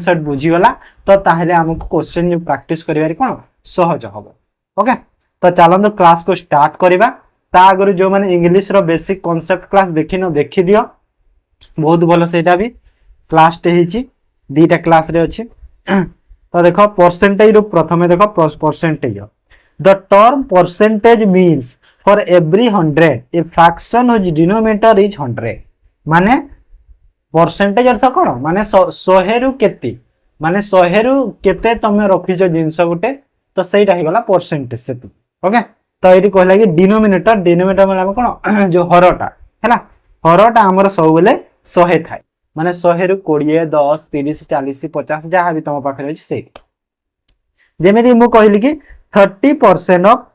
Concept बुझीगला तो ताहले हमको क्वेश्चन जो प्रैक्टिस करिवार कोन सहज हबो। ओके तो चलंदो क्लास को स्टार्ट करिबा। ता आगर जो माने इंग्लिश रो बेसिक कॉन्सेप्ट क्लास देखिनो देखि दियो बहुत भलो सेटा भी क्लास टे हिची दीटा क्लास रे अछि। तो देखो परसेंटेज रो प्रथमे देखो percentage the term percentage means for every 100 a fraction which denominator is 100 माने परसेंटेज अर्थ कोन माने 100 रु केते माने 100 रु केते तमे रखिजो जिंस गुटे तो सेटा हे गला परसेंटेज से। ओके तो एटी कहला कि डिनोमिनेटर माने कोन जो हरटा हैला हरटा हमर सब बेले 100 थाय माने 100 रु 20 10 30 40 50 जहाँ भी तुम पाखे अछि से जेमेदी मु कहली कि 30% ऑफ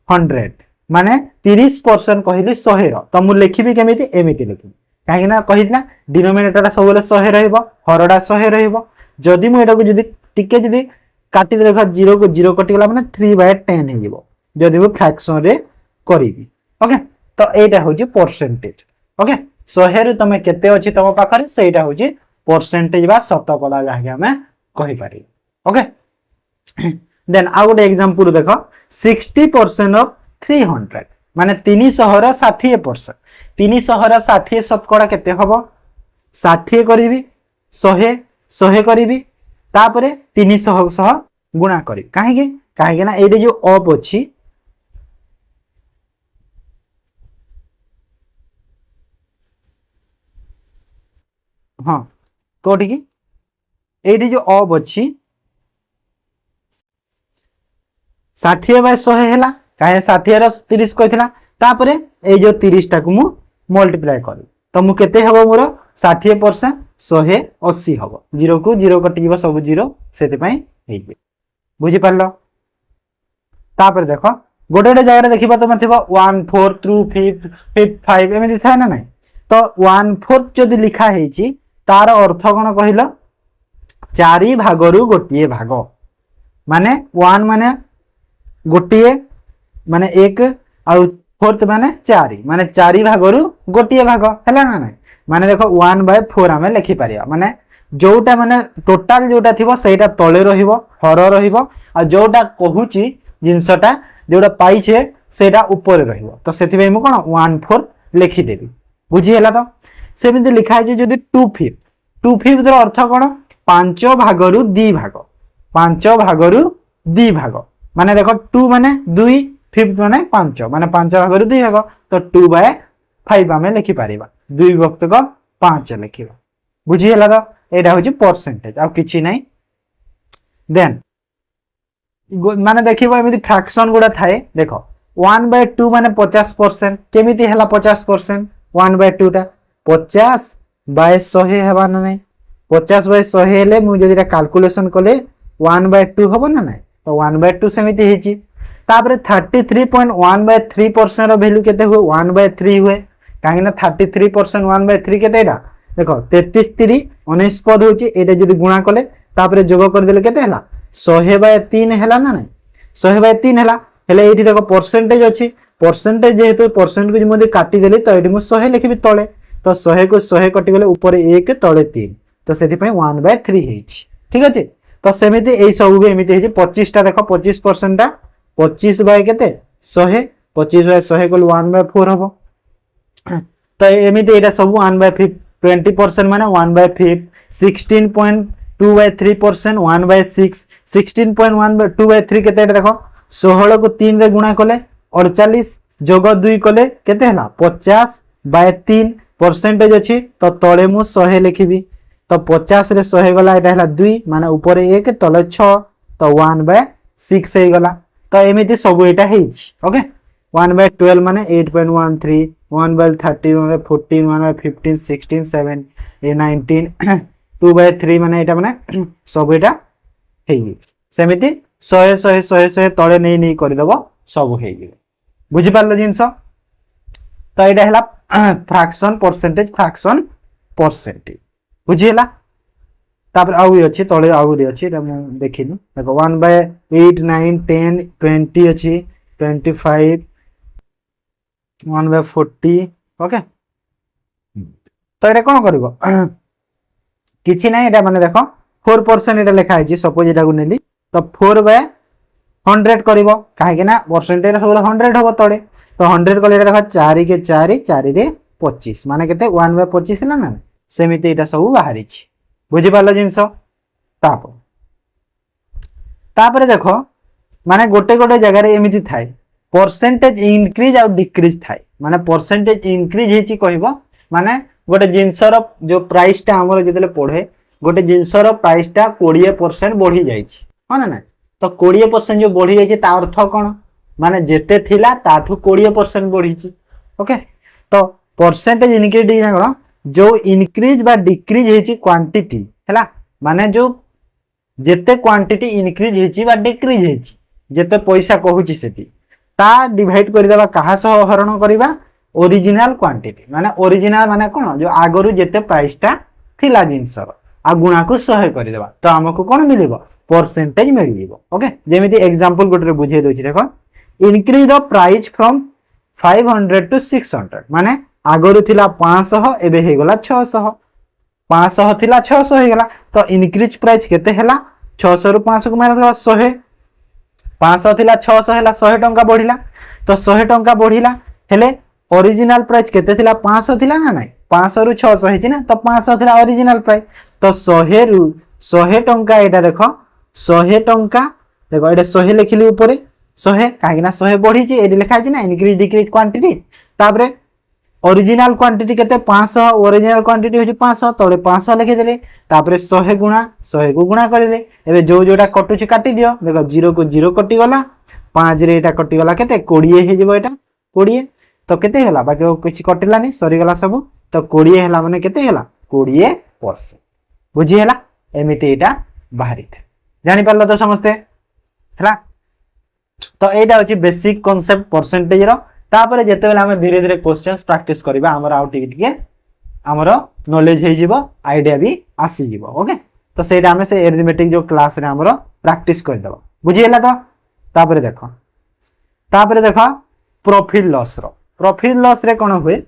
100 माने 30% कहली 100 रो तो मु लिखिबी केमिति एमिति लिखिबी काहे ना कहिला डिनोमिनेटर सब बेले 100 रहइबो हरडा 100 रहइबो जदी मु एटा को जदी टिके जदी काटी देखो 0 को 0 कटि गला माने 3/10 हे जिवो जदी मु फ्रैक्शन रे करिबी। ओके तो एटा होची परसेंटेज। ओके 100 रु तमे केते अछि तम पाखरे सेटा होची परसेंटेज बा शतकड़ा जाके हमें कहि पारी। ओके देन आउ गोटे एग्जांपल देखो 60% ऑफ 300 माने 300 रा 60% 300 रा 60 शतकड़ा केते हबो 60 करिवि 100 करिवि तापरे 300 सह गुणा करी काहे ना एडे जो ऑफ अछि हाँ कोठी की एडी जो ऑफ अछि 60/100 हैला काहे 60 रा 30 कहितला तापरे ए जो 30 टा को मु मल्टीप्लाई करी तो मु केते हबो मोर 60% 180 हबो 0 को 0 कटिबो सब 0 सेते पई हेइबे बुझी पारलो। तापर देखो गोटे गोटे जगह देखिबा तुम थिबो 1 4 3 5 5 एमिति थाय ना नै तो 1/4 जदी लिखा हेची तार अर्थ कोन कहिलो 4 भागरु गोटिए भाग माने 1 माने गोटिए माने 1 आ फोर्थ माने 4 माने 4 भागरु गोटिए भाग हैला ना नै माने देखो 1/4 हमें लिखि पारिया माने जोटा माने टोटल जोटा थिबो सेटा तळे रहिबो हर रहिबो आ जोटा कहूची जिंसटा जोटा पाई छे सेटा ऊपर रहिबो तो सेति बे मु कोन 1/4 लिखि देबी बुझी हैला। तो सेमिति लिखा है जदी 2/5 रो अर्थ कोन 5 भागरु 2 भाग 5 भागरु 2 भाग माने देखो 2 माने 2 5 माने 5 माने 5 भागरु 2 भाग तो 2/5 हमें लिखि पारिबा 2 वक्त को 5 लिखिबा बुझी हैला। तो एटा होची परसेंटेज आ किछि नै देन माने देखिबो एमिति फ्रैक्शन गुडा थाए देखो 1/2 माने 50% केमिति हैला 50% 1/2 टा 50/100 हेबा ना नै 50/100 हेले मु जदिरा कैलकुलेशन कले 1/2 हबो ना नै तो 1/2 सेमिति हेची तापरे 33.1/3% रो वैल्यू केते हुए 1/3 हुए काहे ना 33% 1/3 केते एटा देखो 33 3 19 पद होची एटा जदी गुणा कले तापरे जोग कर देले केते हैला 100/3 हैला ना नै 100/3 हैला हेले एठी देखो परसेंटेज अछि परसेंटेज जेहेतु परसेंट को जदी काटी देली तो एठी मु 100 लिखिबी तळे तो 100 को 100 कटि गले ऊपर 1 तळे 3 तो सेति पय 1/3 हेछि ठीक अछि। तो सेमिति एई सब भी एमिति हेछि 25 टा देखो 25% टा 25 बाय केते 100 25/100 को 1/4 हबो तो एमिति एटा सब 1/5 20% माने 1/5 16.2/3% 1/6 16.1/2/3 केते एटा देखो 16 को 3 रे गुणा कले 48 जोग 2 कले केते हला 50/3 परसेंटेज अछि तो तळे मु 100 लिखिबी तो 50 रे 100 गला एटा हला 2 माने ऊपर 1 तळे 6 तो 1/6 हे गला तो एमिति सब एटा हेछि। ओके 1/12 माने 8.13 1/13 माने 14 1/15 16 7 19 2/3 माने एटा माने सब एटा हेइ सेमिति 100 100 100 100 तळे नै नै करि दबो सब हेइ बुझि पारलो जिंस तो एटा हला फ्रैक्शन परसेंटेज बुझिला तापर आउ अछि तळे आउ रे अछि हम देखिनु देखो 1/8 9 10 20 अछि 25 1/40 ओके तो एटा कोन करबो किछि नै एटा माने देखो 4% এটা লেখা আছে सपोज এটা নেলি तो 4/100 करिवो काहे ना परसेंटेज सब 100 हबो तळे तो 100 कले देखो 4 के 4 4 रे 25 माने केते 1/25 हला ना सेमिति एटा सब बाहरी छी बुझि पालो जिंस तापरे देखो माने गोटे गोटे जगह रे एमिति थाए परसेंटेज इंक्रीज और डिक्रीज थाए माने परसेंटेज इंक्रीज हेची कहबो माने गोटे जिंसर जो प्राइस टा हमर जेतले पढे गोटे जिंसर प्राइस टा 20% बढ़ी जाईछि ह ना ना तो 20% जो बढ़ी जाईछि ता अर्थ कोन माने जेते थिला ताठू 20% बढ़ीछि ओके तो परसेंटेज इंक्रीज ना कोन जो इंक्रीज बा डिक्रीज हेछि क्वांटिटी हैला माने जो जेते क्वांटिटी इंक्रीज हेछि बा डिक्रीज हेछि जेते पैसा कहूछि सेठी ता डिवाइड करि देबा कहा सह हरण करिबा ओरिजिनल क्वांटिटी माने ओरिजिनल माने कोन जो आगरु जेते प्राइस टा थिला जिंसर आ गुणा को 100 करि देबा तो हमको कोन मिलिबो परसेंटेज मिल जिवो ओके जेमिति एग्जांपल गोटे बुझे दोछि देखो increase the price from 500 to 600 माने आगरु थिला 500 एबे हे गला 600 500 थिला 600 हे गला तो इंक्रीज प्राइस केते हला 600 रु 500 को माइनस 100 500 थिला 600 हला 100 टंका बढ़िला तो 100 टंका बढ़िला हेले ओरिजिनल प्राइस केते थिला 500 थिला ना नहीं 500 रु 600 हेछि ना तो 500 थिला ओरिजिनल प्राइस तो 100 रु 100 टंका एटा देखो 100 टंका देखो एटा 100 लिखिली ऊपर 100 काहे ना 100 बढ़ी छि एडी लिखा छि ना इंक्रीज डिक्रीज क्वांटिटी तापरे ओरिजिनल क्वांटिटी केते 500 ओरिजिनल क्वांटिटी होछि 500 तळे 500 लिखि देले तापरे 100 गुणा 100 को गुणा करले एबे जो जोटा कटु छि काटी दियो देखो 0 को 0 कटि गला 5 रे एटा कटि गला केते 20 हे जेबो एटा 20 तो केते हला बाकी किछि कटिलानी सरी गला सब तो 20 हला माने केते हला 20% बुझी हला एमिति एटा बाहरी थे जानि परलो तो समझते हला तो एटा होछि बेसिक कांसेप्ट परसेंटेज रो तापरे जेते बेला हम धीरे धीरे क्वेश्चंस प्रैक्टिस करबा हमर आउ टिके हमर नॉलेज हे जिवो आईडिया भी आसी जिवो ओके तो सेटा हमें से अरिथमेटिक जो क्लास रे हमर प्रैक्टिस कर दबो बुझी हला तो तापरे देखो प्रॉफिट लॉस रे कोन होय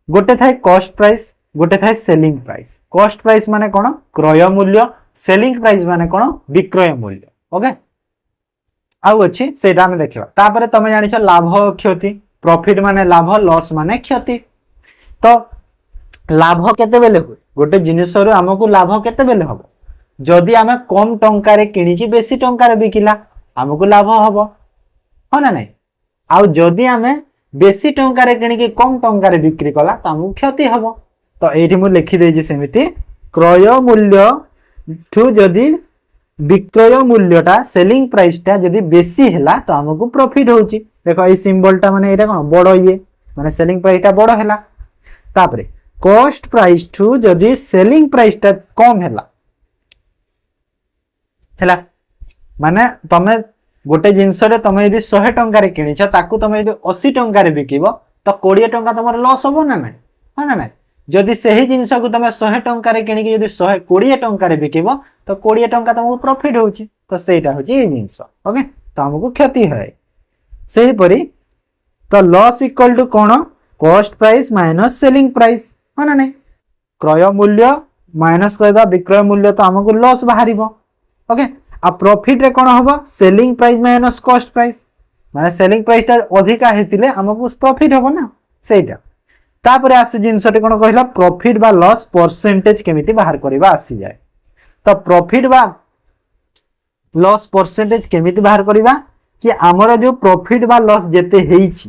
गोटे थाय कॉस्ट प्राइस गोटे थाय सेलिंग प्राइस कॉस्ट प्राइस माने कोन क्रय मूल्य सेलिंग प्राइस माने कोन विक्रय मूल्य ओके आउ अछि सेटा हम देखिबा तापरे तमे जानि छ लाभ क्षति प्रॉफिट माने लाभ लॉस माने क्षति तो लाभ केते बेले होय गोटे जिनिस रो हमकु लाभ केते बेले हबो जदी हमें कम टंका रे किनि कि बेसी टंका रे बिकिला हमकु लाभ हबो हो ना नहीं आउ जदी हमें बेसी टंका रे किनि कि कम टंका रे बिक्री कला त हमकु क्षति हबो तो एठी मु लिखि देइ जे सेमिति क्रय मूल्य ठू जदी विक्रय मूल्यटा सेलिंग प्राइस टा जदी बेसी हैला तो हमकु प्रॉफिट होउची देखो ए सिंबल टा माने एटा कोन बडो ये माने सेलिंग प्राइस टा बडो हैला तापरे कॉस्ट प्राइस ठू जदी सेलिंग प्राइस टा कम हैला माने तमे गोटे जिंस रे तमे यदि 100 टंका रे किनिछ ताकू तमे यदि 80 टंका रे बिकिबो तो 20 टंका तमर लॉस होबो ना नहीं हा ना नहीं जदि सही जिंस को तमे 100 टंका रे किनि कि यदि 120 टंका रे बिकिबो तो 20 टंका तुमको प्रॉफिट होची तो सेटा होची ए जिंस ओके तो हमको क्षति है सही परी तो लॉस इक्वल टू कोन cost price minus selling price हो ना नहीं क्रय मूल्य माइनस कर दा विक्रय मूल्य तो हमको लॉस बाहरिबो ओके आ प्रॉफिट रे कोन होबो selling price minus cost price माने सेलिंग प्राइस ता अधिका हेतिले हमको प्रॉफिट होबो ना सेटा तापरे आसे जिंसटे कोन कहला प्रॉफिट बा लॉस परसेंटेज केमिति बाहर करबा आसी जाय तो प्रॉफिट बा लॉस परसेंटेज केमिति बाहर करबा कि हमर जो प्रॉफिट बा लॉस जेते हेइछि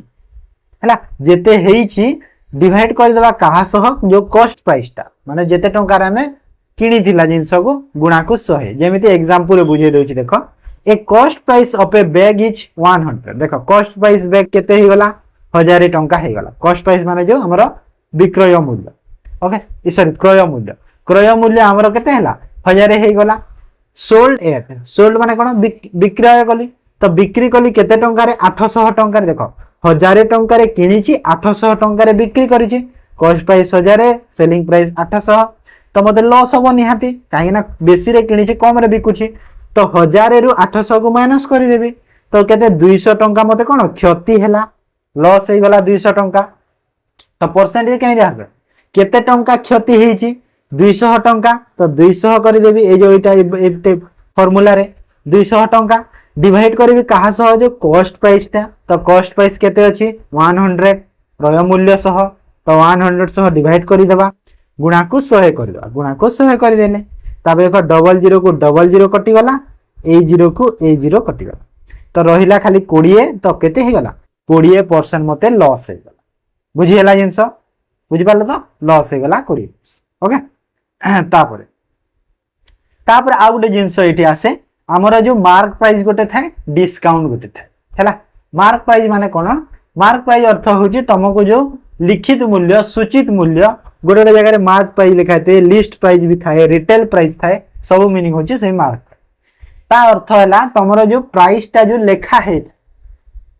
हैला जेते हेइछि डिवाइड कर देबा कहा सह जो कॉस्ट प्राइस ता माने जेते टंका रे हमें किनी थिला जिंस को गुणा को 100 जेमिति एग्जांपल रे बुझे दोछि देखो a cost price of a bag is 100 देखो कॉस्ट प्राइस बैग केते हे गला 1000 टंका हे गला कॉस्ट प्राइस माने जो हमरो विक्रय मूल्य ओके सॉरी क्रय मूल्य हमरो केते हला 1000 हे गला सोल्ड माने कोन विक्रय कली तो बिक्री कली केते टंका रे 800 टंका रे देखो 1000 टंका रे किनिछि 800 टंका रे बिक्री करिछि कॉस्ट प्राइस 1000 सेलिंग प्राइस 800 तो मते लॉस होबो निहाती काहे ना बेसी रे किनिछि कम रे बिकुछि तो 1000 रु 800 को माइनस करि देबी तो केते 200 टंका मते कोन क्षति हैला लॉस हे गला 200 टंका तो परसेंटेज केने दिया केते टंका क्षति हेछि 200 टंका तो 200 करदेवी ये जो ये फॉर्मूला रे 200 टंका डिवाइड करी कहा सह जो कॉस्ट प्राइस टा तो कॉस्ट प्राइस केते अछि 100 क्रय मूल्य सह तो 100 सह डिवाइड करी देबा गुणा को 100 कर देबा गुणा को 100 कर देले ताबे देखो डबल जीरो को डबल जीरो कटि गला ए जीरो को ए जीरो कटि गला तो रहिला खाली 20 तो केते हे गला 20% मते लॉस हे गला बुझी हला जिंस बुझी पालो तो लॉस हे गला 20 ओके तापरे तापर आ गुटे जिंस एठी आसे हमर जो मार्क प्राइस गोटे थाए डिस्काउंट गोटे थाए हैला मार्क प्राइस माने कोन मार्क प्राइस अर्थ होची तुमको जो लिखित मूल्य सूचित मूल्य गोटे जगह रे मार्क प्राइस लिखा थे लिस्ट प्राइस भी थाए रिटेल प्राइस थाए सब मीनिंग होची से मार्क ता अर्थ हैला तमरो जो प्राइस ता जो लेखा है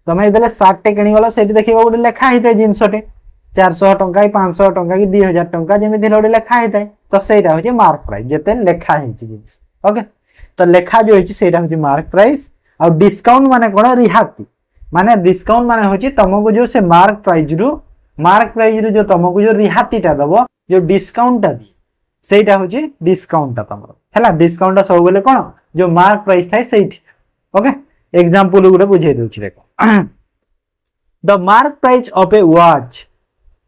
तमे इदले 60 टे किनी गलो सेठी देखिबो गोटे लेखा हिते जिंसटे 400 टंका की 500 टंका की 2000 टंका जेमिति गोटे लेखा हिते तो सेटा होची मार्क प्राइस जेते लेखा हिची जिंस ओके तो लेखा जो हिची सेटा होची मार्क प्राइस और डिस्काउंट माने कोन रिहाती माने डिस्काउंट माने होची तमको जो से मार्क प्राइस रु जो तुमको जो रिहातीटा दबो जो डिस्काउंट दी सेटा होची डिस्काउंट तमरो हैला डिस्काउंट सब बेले कोन जो मार्क प्राइस थाए सेठी ओके एग्जांपल गुडे बुझे दोछि देखो the mark price of A watch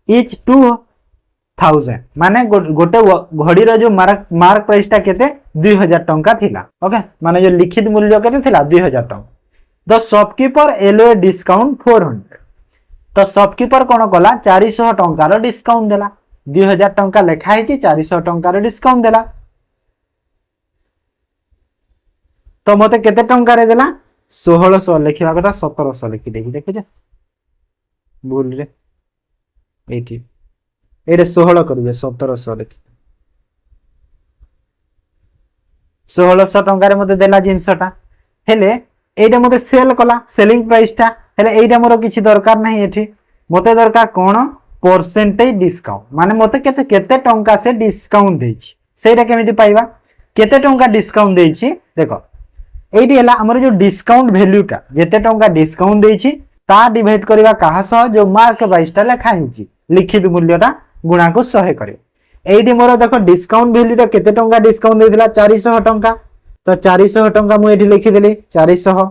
is 2000 माने गोटे घड़ी रो जो मार्क प्राइस ता केते 2000 टंका थिला ओके माने जो लिखित मूल्य केते थिला 2000 टंका द शॉपकीपर एलो ए डिस्काउंट 400 तो शॉपकीपर कोन कला 400 टंका रो डिस्काउंट देला 2000 टंका लेखा हिची 400 टंका रो डिस्काउंट देला तो मते केते टंका रे देला 1600 लिखिबा कथा 1700 लिखि देखि देखो जे भूल रे एठी एडे 16 करबे 1700 लिखि 1600 टंका रे मते देला जिंसटा हेले एटा मते सेल कला सेलिंग प्राइस टा हेले एटा मोर किछि दरकार नाही एठी मते दरकार कोन परसेंटेज डिस्काउंट माने मते केते केते टंका से डिस्काउंट देछि सेटा केमिति पाइबा केते टंका डिस्काउंट देछि देखो एठी हला हमर जो डिस्काउंट वैल्यू टा जेते टंका डिस्काउंट देछि ता डिवाइड करबा कहा सह जो मार्क प्राइस टा लेखा हिछि लिखित मूल्य टा गुणा को 100 करे एठी मोर देखो डिस्काउंट वैल्यू टा केते टंका डिस्काउंट देथिला 400 टंका तो 400 टंका मु एठी लिखि देली 400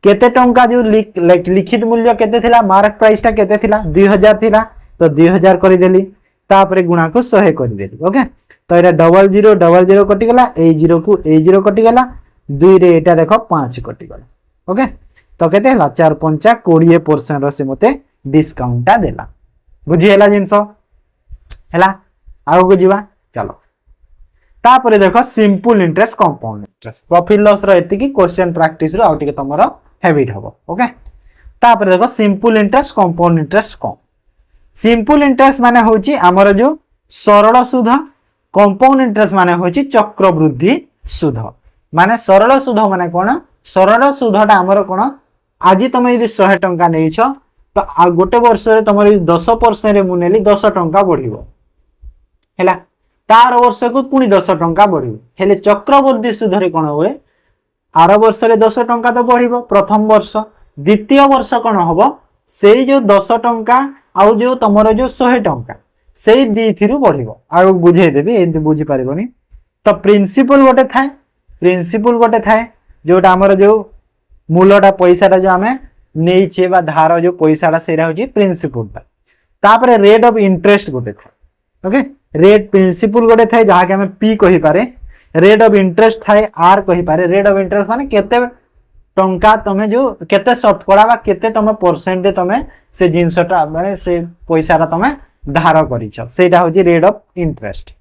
केते टंका जो लिखित मूल्य केते थिला मार्क प्राइस टा केते थिला 2000 थिला तो 2000 करि देली तापरे गुणा को 100 करि देली ओके तो एटा डबल जीरो कटि गला ए जीरो को ए जीरो कटि गला 2 रे एटा देखो 5 कटि गला ओके तो केते हला 4 5 20% रो से मते डिस्काउंट ता देला बुझी हला जिंसो हला आगो को जीवा चलो तापरे देखो simple interest compound interest profit loss रो एति की क्वेश्चन प्रैक्टिस रो आउटी के तमरो हैबिट हबो ओके तापरे देखो सिंपल इंटरेस्ट कंपाउंड इंटरेस्ट कौन सिंपल इंटरेस्ट माने होची हमर जो सरल सुध कंपाउंड इंटरेस्ट माने होची चक्रवृद्धि सुध माने सरल सुध माने कोन सरल सुधटा हमर कोन आज तुम यदि 100 टंका नेइछ तो आ गोटे वर्ष रे तुम 10% रे मु नेली 10 टंका बढ़िबो हैला तार वर्ष को पुनी 10 टंका बढ़िबो हेले चक्रवृद्धि सुध रे कोन होए आर वर्ष रे 10 टंका तो बढ़िबो प्रथम वर्ष द्वितीय वर्ष कोन होबो सेई जो 10 टंका आ जो तमरो जो 100 टंका सेई दी थिरु बढ़िबो आ बुझे देबी एंति बुझी पारिबोनी तो प्रिंसिपल गोटे थाए जोटा हमर जो मूलटा पैसाटा जो हमें नेइछे बा धार जो पैसाटा सेरा होची प्रिंसिपल ता तापरे रेट ऑफ इंटरेस्ट गोटे थाए ओके रेट प्रिंसिपल गोटे थाए जहा के हमें पी कहि पारे रेट ऑफ इंटरेस्ट थाए आर कहि पारे रेट ऑफ इंटरेस्ट माने केते टंका तमे जो केते शतकड़ा बा केते तमे परसेंट तमे से जिंसटा माने से पैसाटा तमे धार करिछ सेटा होची रेट ऑफ इंटरेस्ट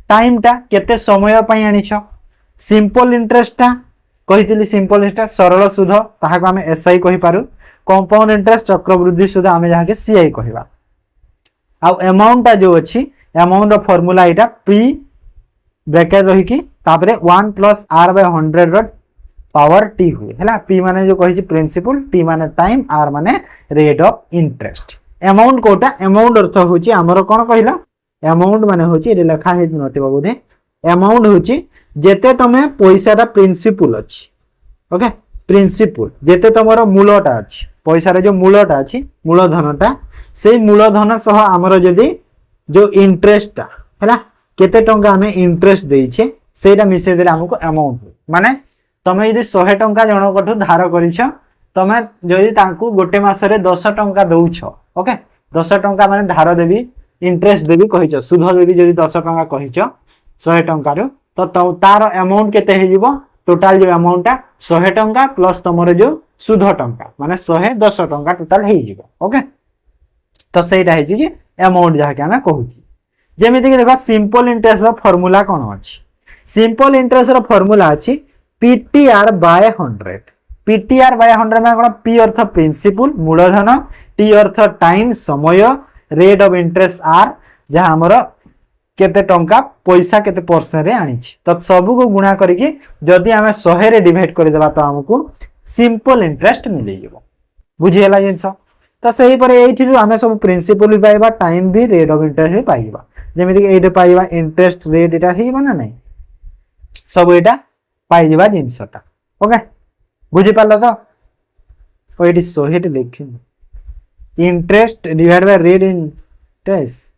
टाइम टा केते समय पई आनिछ सिंपल इंटरेस्ट टा कहितली सिंपल इंटरेस्ट सरल सुध ताहा को हमें एसआई कहि पारु कंपाउंड इंटरेस्ट चक्रवृद्धि सुध हमें जहा के सीआई कहिबा आ अमाउंट टा जो अछि अमाउंट ऑफ फार्मूला एटा पी ब्रैकेट रही की तापरे 1 प्लस आर बाय 100 रो पावर टी हुए हैला पी माने जो कहि प्रिंसिपल टी माने टाइम आर माने रेट ऑफ इंटरेस्ट अमाउंट कोटा अमाउंट अर्थ होची हमरो कोन कहिला अमाउंट माने होची रे लिखा हे नथिबा बोधे अमाउंट होची जेते तमे पैसाटा प्रिंसिपल अछि ओके प्रिंसिपल जेते तमरो मूलटा अछि पैसा रे जो मूलटा अछि मूलधनटा सेई मूलधन सह हमरो जदी जो इंटरेस्ट ता हैला केते टंका आमे इंटरेस्ट देइछे सेटा मिसे देले हमको अमाउंट माने तमे यदि 100 टंका जनकठू धार करिछ तमे जदि तांकू गोटे मासरे 10 टंका दउछ ओके 10 टंका माने धार देबी इंटरेस्ट देबी कहिछ सुध देबी जदि 10 टंका कहिछ 100 टंका रो तो तार अमाउंट केते हे जिवो टोटल जो अमाउंट ता 100 टंका प्लस तमरो जो सुध टंका माने 110 टंका टोटल हे जिवो ओके तो सेटा हे जे अमाउंट जहा के हम कहूची जेमिति कि देखो सिंपल इंटरेस्ट रो फार्मूला कोन अछि सिंपल इंटरेस्ट रो फार्मूला अछि पीटीआर बाय 100 पीटीआर बाय 100 माने कोन पी अर्थ प्रिंसिपल मूलधन टी अर्थ टाइम समय रेट ऑफ इंटरेस्ट आर जहा हमरो केते टंका पैसा केते परसेंट रे आनी छी तो सब को गुणा करिकि जदी हमें 100 रे डिवाइड करि देबा तो हमको सिंपल इंटरेस्ट मिल जेबो बुझी हला जिंस तो सही पर एठी हमें सब प्रिंसिपल भी पाइबा टाइम भी रेट ऑफ इंटरेस्ट भी पाइबा जेमिति कि एठी पाइबा इंटरेस्ट रेट एटा ही बना नहीं सब एटा पाइ जेबा जिंसटा ओके बुझी पालो तो ओ एठी 100 टे देखि interest divide by rate interest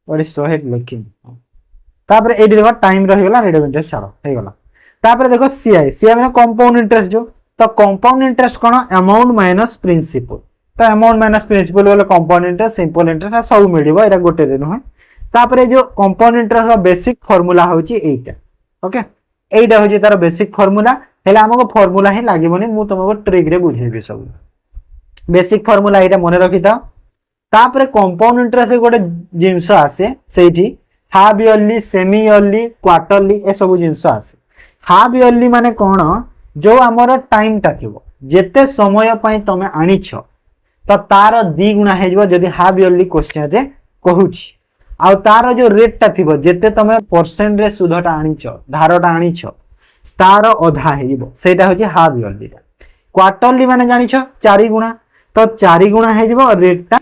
और 100 लिखि तापर एठी देखो टाइम रहि गला रेट ऑफ इंटरेस्ट छाड़ो हे गला तापर देखो सीआई सीआई माने कंपाउंड इंटरेस्ट जो तो कंपाउंड इंटरेस्ट कोन अमाउंट माइनस प्रिंसिपल तो अमाउंट माइनस प्रिंसिपल बोले कंपाउंड इंटरेस्ट सिंपल इंटरेस्ट सब मिलिबो एटा गोटे रे न तापर जो कंपाउंड इंटरेस्ट रो बेसिक फार्मूला होची एटा ओके एटा होची तार बेसिक फार्मूला हेला हमको फार्मूला ही लागिबोनी मु तुमको ट्रिक रे बुझेबी सब बेसिक फार्मूला एटा मने रखिता तापर कंपाउंड इंटरेस्ट गोटे जिंस आसे सेठी half yearly semi yearly quarterly ए सब जिंस आसे हाफ इयरली माने कोन जो हमर टाइम ता थिबो जेते समय पई तमे आनिछ तो तार दी गुणा हे जबो जदी हाफ इयरली क्वेश्चन रे कहूची आ तार जो रेट ता थिबो जेते तमे परसेंट रे सुधटा आनिछ धारटा आनिछ तार आधा हे जबो सेटा होची हाफ इयरली क्वार्टरली माने जानिछ 4 गुणा तो 4 गुणा हे जबो रेट ता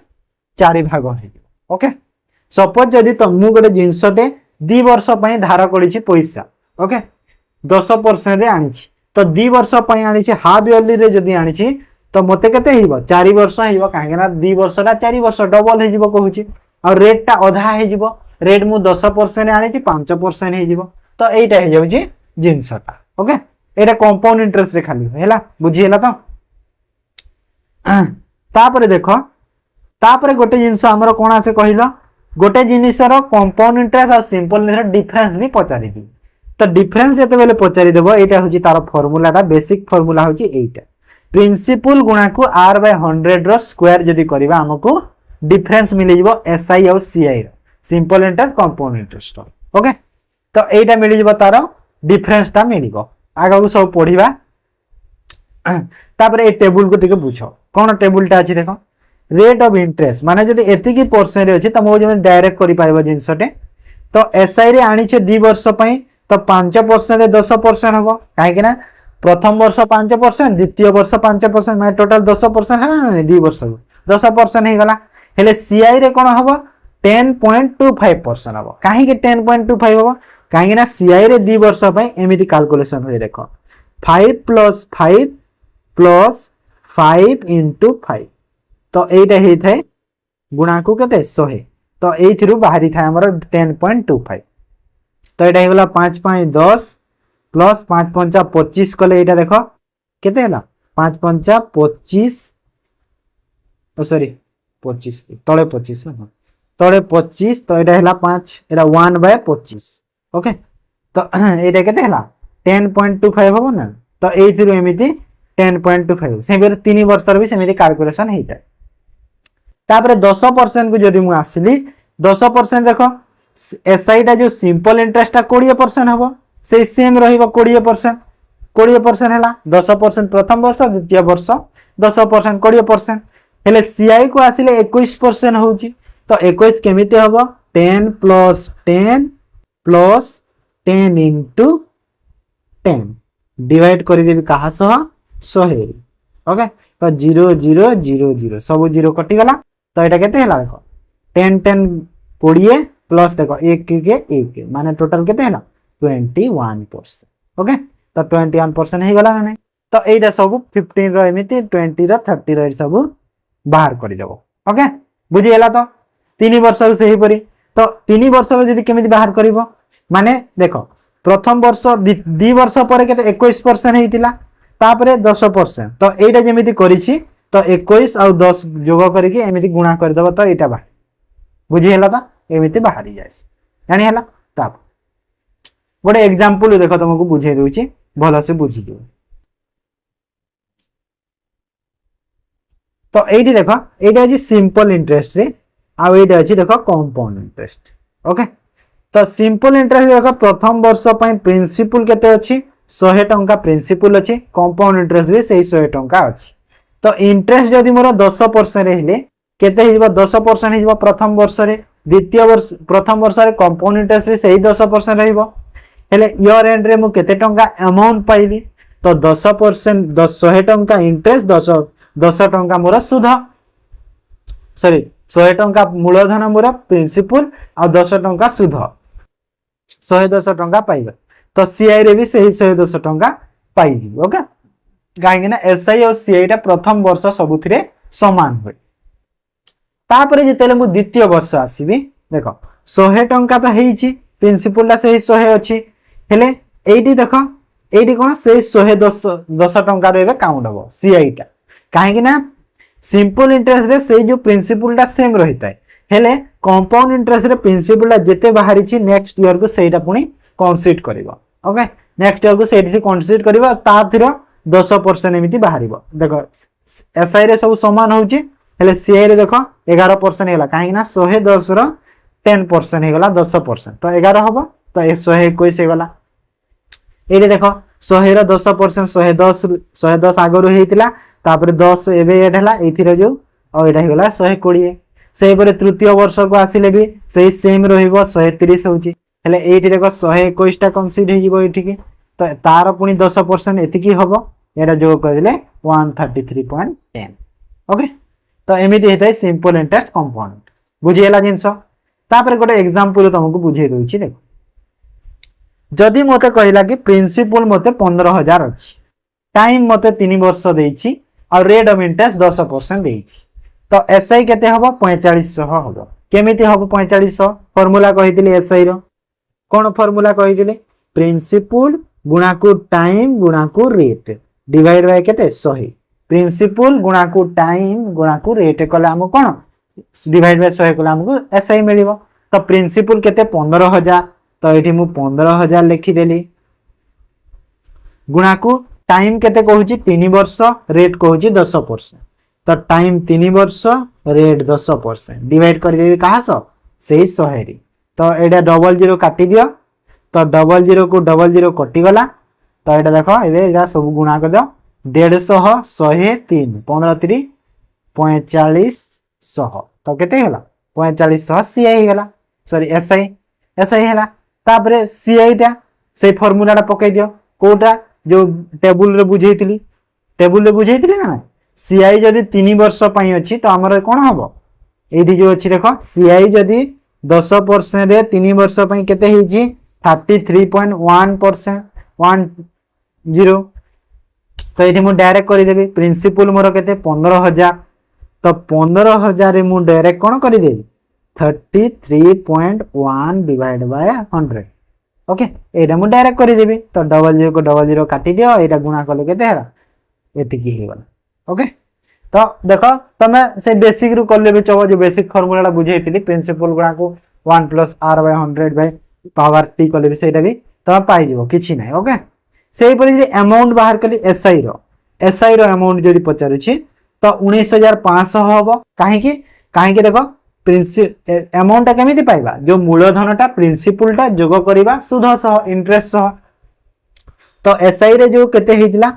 4 भाग हे जबो ओके सपोज जदी तमु गोटे जिंसटे 2 वर्ष पई धार करिछि पैसा ओके 10% रे आनिछि तो 2 वर्ष पई आनिछि हाफ इयरली रे जदी आनिछि तो मते केते हेबो 4 वर्ष हेबो काहे ना 2 वर्षटा 4 वर्ष डबल हे जिवो कहूछि और रेट ता आधा हे जिवो रेट मु 10% रे आनिछि 5% हे जिवो तो एटा हे जाउछि जिंसटा ओके एटा कंपाउंड इंटरेस्ट रे खाली हैला बुझी हैला तो तापरे देखो तापरे गोटे जिंस हमरो कोन आसे कहिलो गोटे जिनिसर कंपाउंड इंटरेस्ट और सिंपल इंटरेस्ट डिफरेंस भी पचारि दी तो डिफरेंस जते बेले पचारि देबो एटा होची तार फार्मूलाटा बेसिक फार्मूला होची एटा प्रिंसिपल गुणा को r बाय 100 रो स्क्वायर जदी करबा हमको डिफरेंस मिल जिवो एसआई और सीआई रो simple interest compound interest okay तो एटा मिल जिवो तार डिफरेंस ता मिलिबो आगो सब पढिबा तापर ए टेबल को टिके बुझो कोन टेबल ता अछि देखो रेट ऑफ इंटरेस्ट माने जदी एति की परसेंट रे अछि त मो जे डायरेक्ट करि पाइबो जिंसटे तो एसआई रे आनी छे 2 वर्ष पई तो 5% रे 10% हबो काहे कि ना प्रथम वर्ष 5% द्वितीय वर्ष 5% माने टोटल 10% है ना 2 वर्ष 10% हे गला हेले सीआई रे कोन हबो 10.25% हबो काहे कि 10.25 हबो काहे कि ना सीआई रे 2 वर्ष पई एमिति कैलकुलेशन होय देखो 5 + 5 + 5 * 5 तो एटा हे थाए गुणा को केते 100 तो एथिरु बाहरी थाए हमर 10.25 तो एटा हेगला 5 5 10 प्लस 5 5 25 कले एटा देखो केते हला 5 5 25 ओ सॉरी 25 तळे 25 तळे 25 तो एटा हला 5 एटा 1/25 ओके तो एटा केते हला 10.25 हबो ना तो एथिरु एमिति 10.25 से बेर 3 वर्ष र भी सेमिति कैलकुलेशन हेता तापर 10% को जदी मु आसली 10% देखो एसआई टा जो सिंपल इंटरेस्ट टा 20% हबो से सेम रहिबो 20% हैला 10% प्रथम वर्ष द्वितीय वर्ष 10% 20% हेले सीआई को आसिले 21% होउची तो 21 केमिते हबो 10 + 10 + 10 * 10 डिवाइड करि देबी कहा सह 100 ओके तो 0 0 0 0 सब 0 कटि गला तो एटा केते हैला देखो 10 10 20 प्लस देखो 1 के 1 माने टोटल केते हैला 21% ओके तो 21% हे गला ना तो एटा सब 15 रो एमिति 20 रो 30 रो सब बाहर करि देबो ओके बुझी हैला तो 3 वर्ष से परी तो 3 वर्ष जदि केमिति बाहर करिवो माने देखो प्रथम वर्ष 2 वर्ष पर केते 21% हेतिला तापरे 10% तो एटा जेमिति करिछि तो 21 और 10 जोग करके एमिति गुणा कर दबो तो एटा बाहर बुझी हला त एमिति बाहरी जाय जानि हला ताप गोटे एग्जांपल देखो तुमको बुझे दोछि भलो से बुझी जो तो एठी देखो एटा अछि सिंपल इंटरेस्ट रे आ एटा अछि देखो कंपाउंड इंटरेस्ट ओके तो सिंपल इंटरेस्ट देखो प्रथम वर्ष पई प्रिंसिपल केते अछि 100 टंका प्रिंसिपल अछि कंपाउंड इंटरेस्ट भी सही 100 टंका अछि तो इंटरेस्ट जदि मोर 10% हेले केते हिजबो 10% हिजबो प्रथम वर्ष रे द्वितीय वर्ष प्रथम वर्ष रे कंपाउंड इंटरेस्ट भी सही 10% रहइबो हेले ईयर एंड रे मु केते टंका अमाउंट पाइली तो 10% 100 टंका इंटरेस्ट 10 टंका मोर सुध सॉरी 100 टंका मूलधन मोर प्रिंसिपल आ 10 टंका सुध 110 टंका पाइबा तो सीआई रे भी सही 110 टंका पाई जी ओके काहे ना एसआई और सीआई टा प्रथम वर्ष सबुथिरे समान होय तापरे जेतेले मु द्वितीय वर्ष आसीबी देखो 100 टंका तो हेइची प्रिंसिपल ला सही 100 अछि हेले एठी देखो एठी कोन सही 110 टंका रे काउंट हबो सीआई टा काहे ना सिंपल इंटरेस्ट रे सही जो प्रिंसिपल टा सेम रहिताय हेले कंपाउंड इंटरेस्ट रे प्रिंसिपल टा जेते बाहरी छी नेक्स्ट ईयर को सेहीटा पुनी कंसीडर करिवो ओके नेक्स्ट ईयर को सेठी से कंसीडर करिवो ता थिरो 10% एमिति बाहरिवो देखो एसआई रे सब समान होउची हेले सीआई रे देखो 11% हेला काहे ना 110 रो 10% हेगला 10% तो 11 हबो तो 121 हेगला एरे देखो 100 रो 10% 110 आगरो हेतिला तापर 10 एबे एड हला एथिरो जो और एटा हेगला 120 सेही परे तृतीय वर्ष को आसिले भी सही सेम रहिबो 130 होउची हेले एठी देखो 121 टा कंसीडर हेजिबो एठी की तो तार पुनी 10% एतिकी हबो एटा जो करले 133.10 ओके तो एमिति हेतै सिंपल इंटरेस्ट कंपाउंड बुझियला जिंस तापर गोटे एग्जांपल तुमको बुझे दोछि देखो जदि मते कहला कि प्रिंसिपल मते 15000 अछि टाइम मते 3 वर्ष देछि और रेट ऑफ इंटरेस्ट 10% देछि तो एसआई केते हबो 4500 हबो केमिति हबो 4500 फार्मूला कहितली एसआई रो कोन फार्मूला कहितली प्रिंसिपल गुणा को टाइम गुणा को रेट डिवाइड बाय केते 100 प्रिंसिपल गुणा को टाइम गुणा को रेट कला हम कोन डिवाइड बाय 100 कला हमको एसआई मिलिबो तो प्रिंसिपल केते 15000 तो एठी मु 15000 लिखि देली गुणा को टाइम केते कहूची 3 वर्ष रेट कहूची 10% तो टाइम 3 वर्ष रेट 10% डिवाइड कर देबी कहा सो सेही 100 री तो एडा डबल जीरो काटी दियो तो डबल जीरो को डबल जीरो कटि गला तो एटा देखो एबे एरा सब गुणा कर दो 150 103 15 3 4500 तो केते हला 4500 सीआई हला सॉरी एसआई एसआई हला तापरे सीआई टा से फार्मूला टा पकै दियो कोटा जो टेबल रे बुझेइतिली ना सीआई जदी 3 वर्ष पई अछि तो हमर कोन हबो एठी जो अछि देखो सीआई जदी 10% रे 3 वर्ष पई केते हिजी 33.1% 10 तो एठी मु डायरेक्ट करि देबी प्रिंसिपल मोर केते 15000 तो 15000 रे मु डायरेक्ट कोन करि देबी 33.1 डिवाइड बाय 100 ओके एटा मु डायरेक्ट करि देबी तो डबल जीरो को डबल जीरो काटी दियो एटा गुणा करले केते हरा एतिकी हे गला ओके तो देखो तमे से बेसिक रु करले भी चबो जो बेसिक फार्मूला ला बुझेइतिली प्रिंसिपल गुणा को 1 + r / 100 बाय पावर t करले भी सेटा भी तमे पाई जिवो किछि नै ओके सेही परि जे अमाउंट बाहर कली एसआई रो अमाउंट जदी पचारु छी तो 19500 होबो काहे कि देखो प्रिंसिपल अमाउंट टा केमिति पाइबा जो मूलधन टा प्रिंसिपल टा जोग करिबा सुध सह इंटरेस्ट सह तो एसआई रे जो केते हेतिला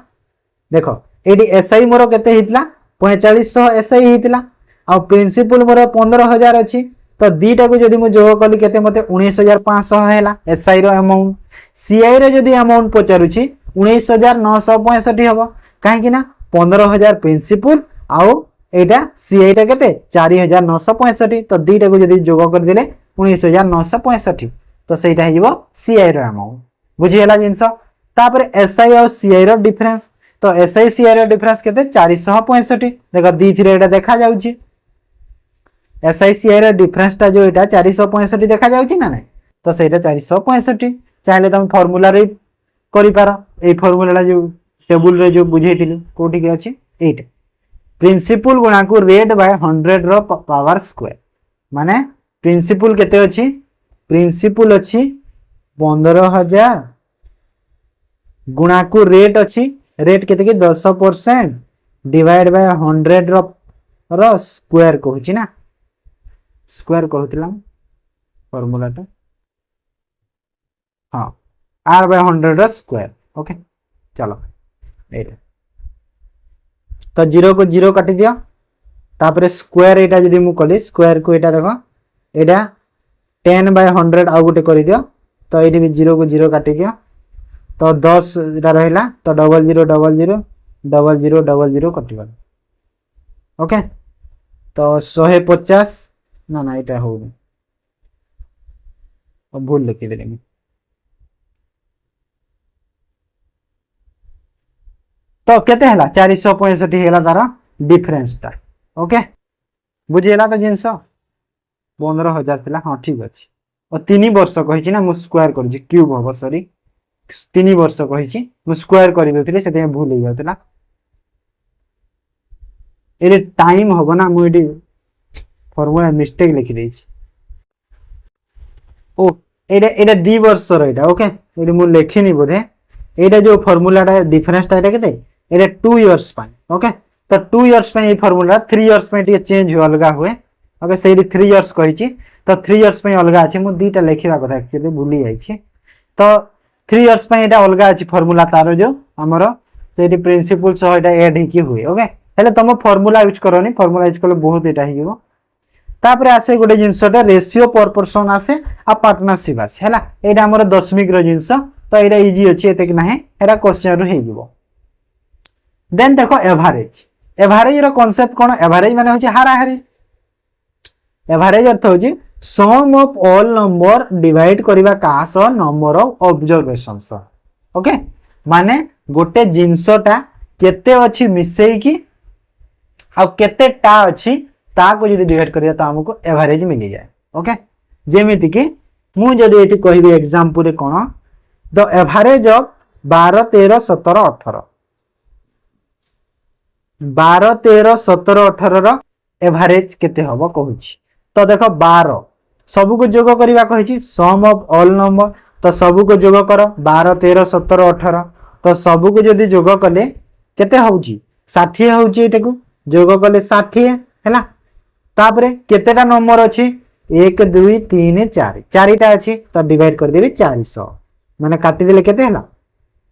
देखो एडी एसआई मोर केते हेतिला 4500 एसआई हेतिला आ प्रिंसिपल मोर 15000 अछि तो दीटा को जदी मु जोग कली केते मते 19500 हैला एसआई रो अमाउंट सीआई रो जदी अमाउंट पचारु छी 19965 हबो काहे कि ना 15000 प्रिंसिपल आउ एटा सीआई टा केते 4965 तो दीटा को जदी जोग कर देले 19965 तो सेटा हेजिबो सीआई रो अमाउंट बुझी हला जिंस तापर एसआई और सीआई रो डिफरेंस तो एसआई सीआई रो डिफरेंस केते 465 देखो दी थ्री एटा देखा जाउची SICI ର डिफरेंस टा जो एटा 465 देखा जाउची ना नै तो सेटा 465 चाहे तुम फॉर्मूला रे करि पारो ए फॉर्मूला जो टेबल रे जो बुझेइथिलु कोठी के अछि एटा प्रिंसिपल गुणा को रेट बाय 100 रो पावर स्क्वायर माने प्रिंसिपल केते अछि प्रिंसिपल अछि 15000 गुणा को रेट अछि रेट केते के 10% डिवाइड बाय 100 रो स्क्वायर कहूची ना स्क्वायर कहूतिला फार्मूला टा हां r बाय 100 रो स्क्वायर ओके चलो एटा तो 0 को 0 काटी दियो तापरे स्क्वायर एटा जदी मु कली स्क्वायर को एटा देखो एटा 10 बाय 100 आ गुटे करि दियो तो एटी भी 0 को 0 काटी दियो तो 10 एटा रहला तो 0000 0000 कटि गला ओके तो 150 ना ना एटा हो अब भूल लिखि देली मु तो केते हला 465 हेला तार डिफरेंस टा ओके बुझेला तो जिंस 15000 थिला हां ठीक अछि और 3 वर्ष कहि छि ना मु स्क्वायर कर छि क्यूब हो सॉरी 3 वर्ष कहि छि मु स्क्वायर करि देथिले सेते भूल हो जातला एरे टाइम होबो ना मु एडी फॉर्मूला मिस्टेक लिखि देछि ओ एडा एडा 2 वर्ष रो एडा ओके एडी मु लेखिनी बोधे एडा जो फॉर्मूला टा डिफरेंस टा एटा केते एडा 2 इयर्स पाई ओके तो 2 years pi a formula 3 years पाई टे चेंज हो अलगा हुए ओके सेडी 3 इयर्स कहि छि तो 3 इयर्स पाई अलगा अछि मु दीटा लेखिबा कथा एक्चुअली भूली जाई छि तो 3 इयर्स पाई एटा अलगा अछि फॉर्मूला तारो जो हमरो सेडी प्रिंसिपल सो एटा ऐड ही की हुए ओके हेले तुम फॉर्मूला यूज करनी फॉर्मूला यूज करले बहुत एटा ही हो तापरे आसे गोटे जिंसटा रेशियो पर पर्सन आसे आ पार्टनरशिप आसे हैला एटा हमर दशमिक रो जिंस तो एटा इजी अछि एते कि नाही एटा क्वेश्चन रो हे जिवो देन देखो एवरेज एवरेज रो कांसेप्ट कोन एवरेज माने होची हाराहारी एवरेज अर्थ होची सम ऑफ ऑल नंबर डिवाइड करिबा कास नंबर ऑफ ऑब्जर्वेशंस ओके माने गोटे जिंसटा केते अछि मिसेई की आ केते टा अछि ता को जदी डिवाइड करिया त हमको एवरेज मिल जाए ओके जेमिति कि मु जदी एठी कहिबे एग्जांपल रे कोन द एवरेज ऑफ 12 13 17 18 12 13 17 18 रो एवरेज केते हबो कहूची तो देखो 12 सब को जोग करिबा कहिची सम ऑफ ऑल नंबर तो सब को जोग करो 12 13 17 18 तो सब को जदी जोग कले केते होउची 60 होउची एटा को जोग कले 60 हैला तापरे केतेटा नंबर अछि 1 2 3 4 चारिटा अछि तो डिवाइड कर देबे 400 माने काटी देले केते हला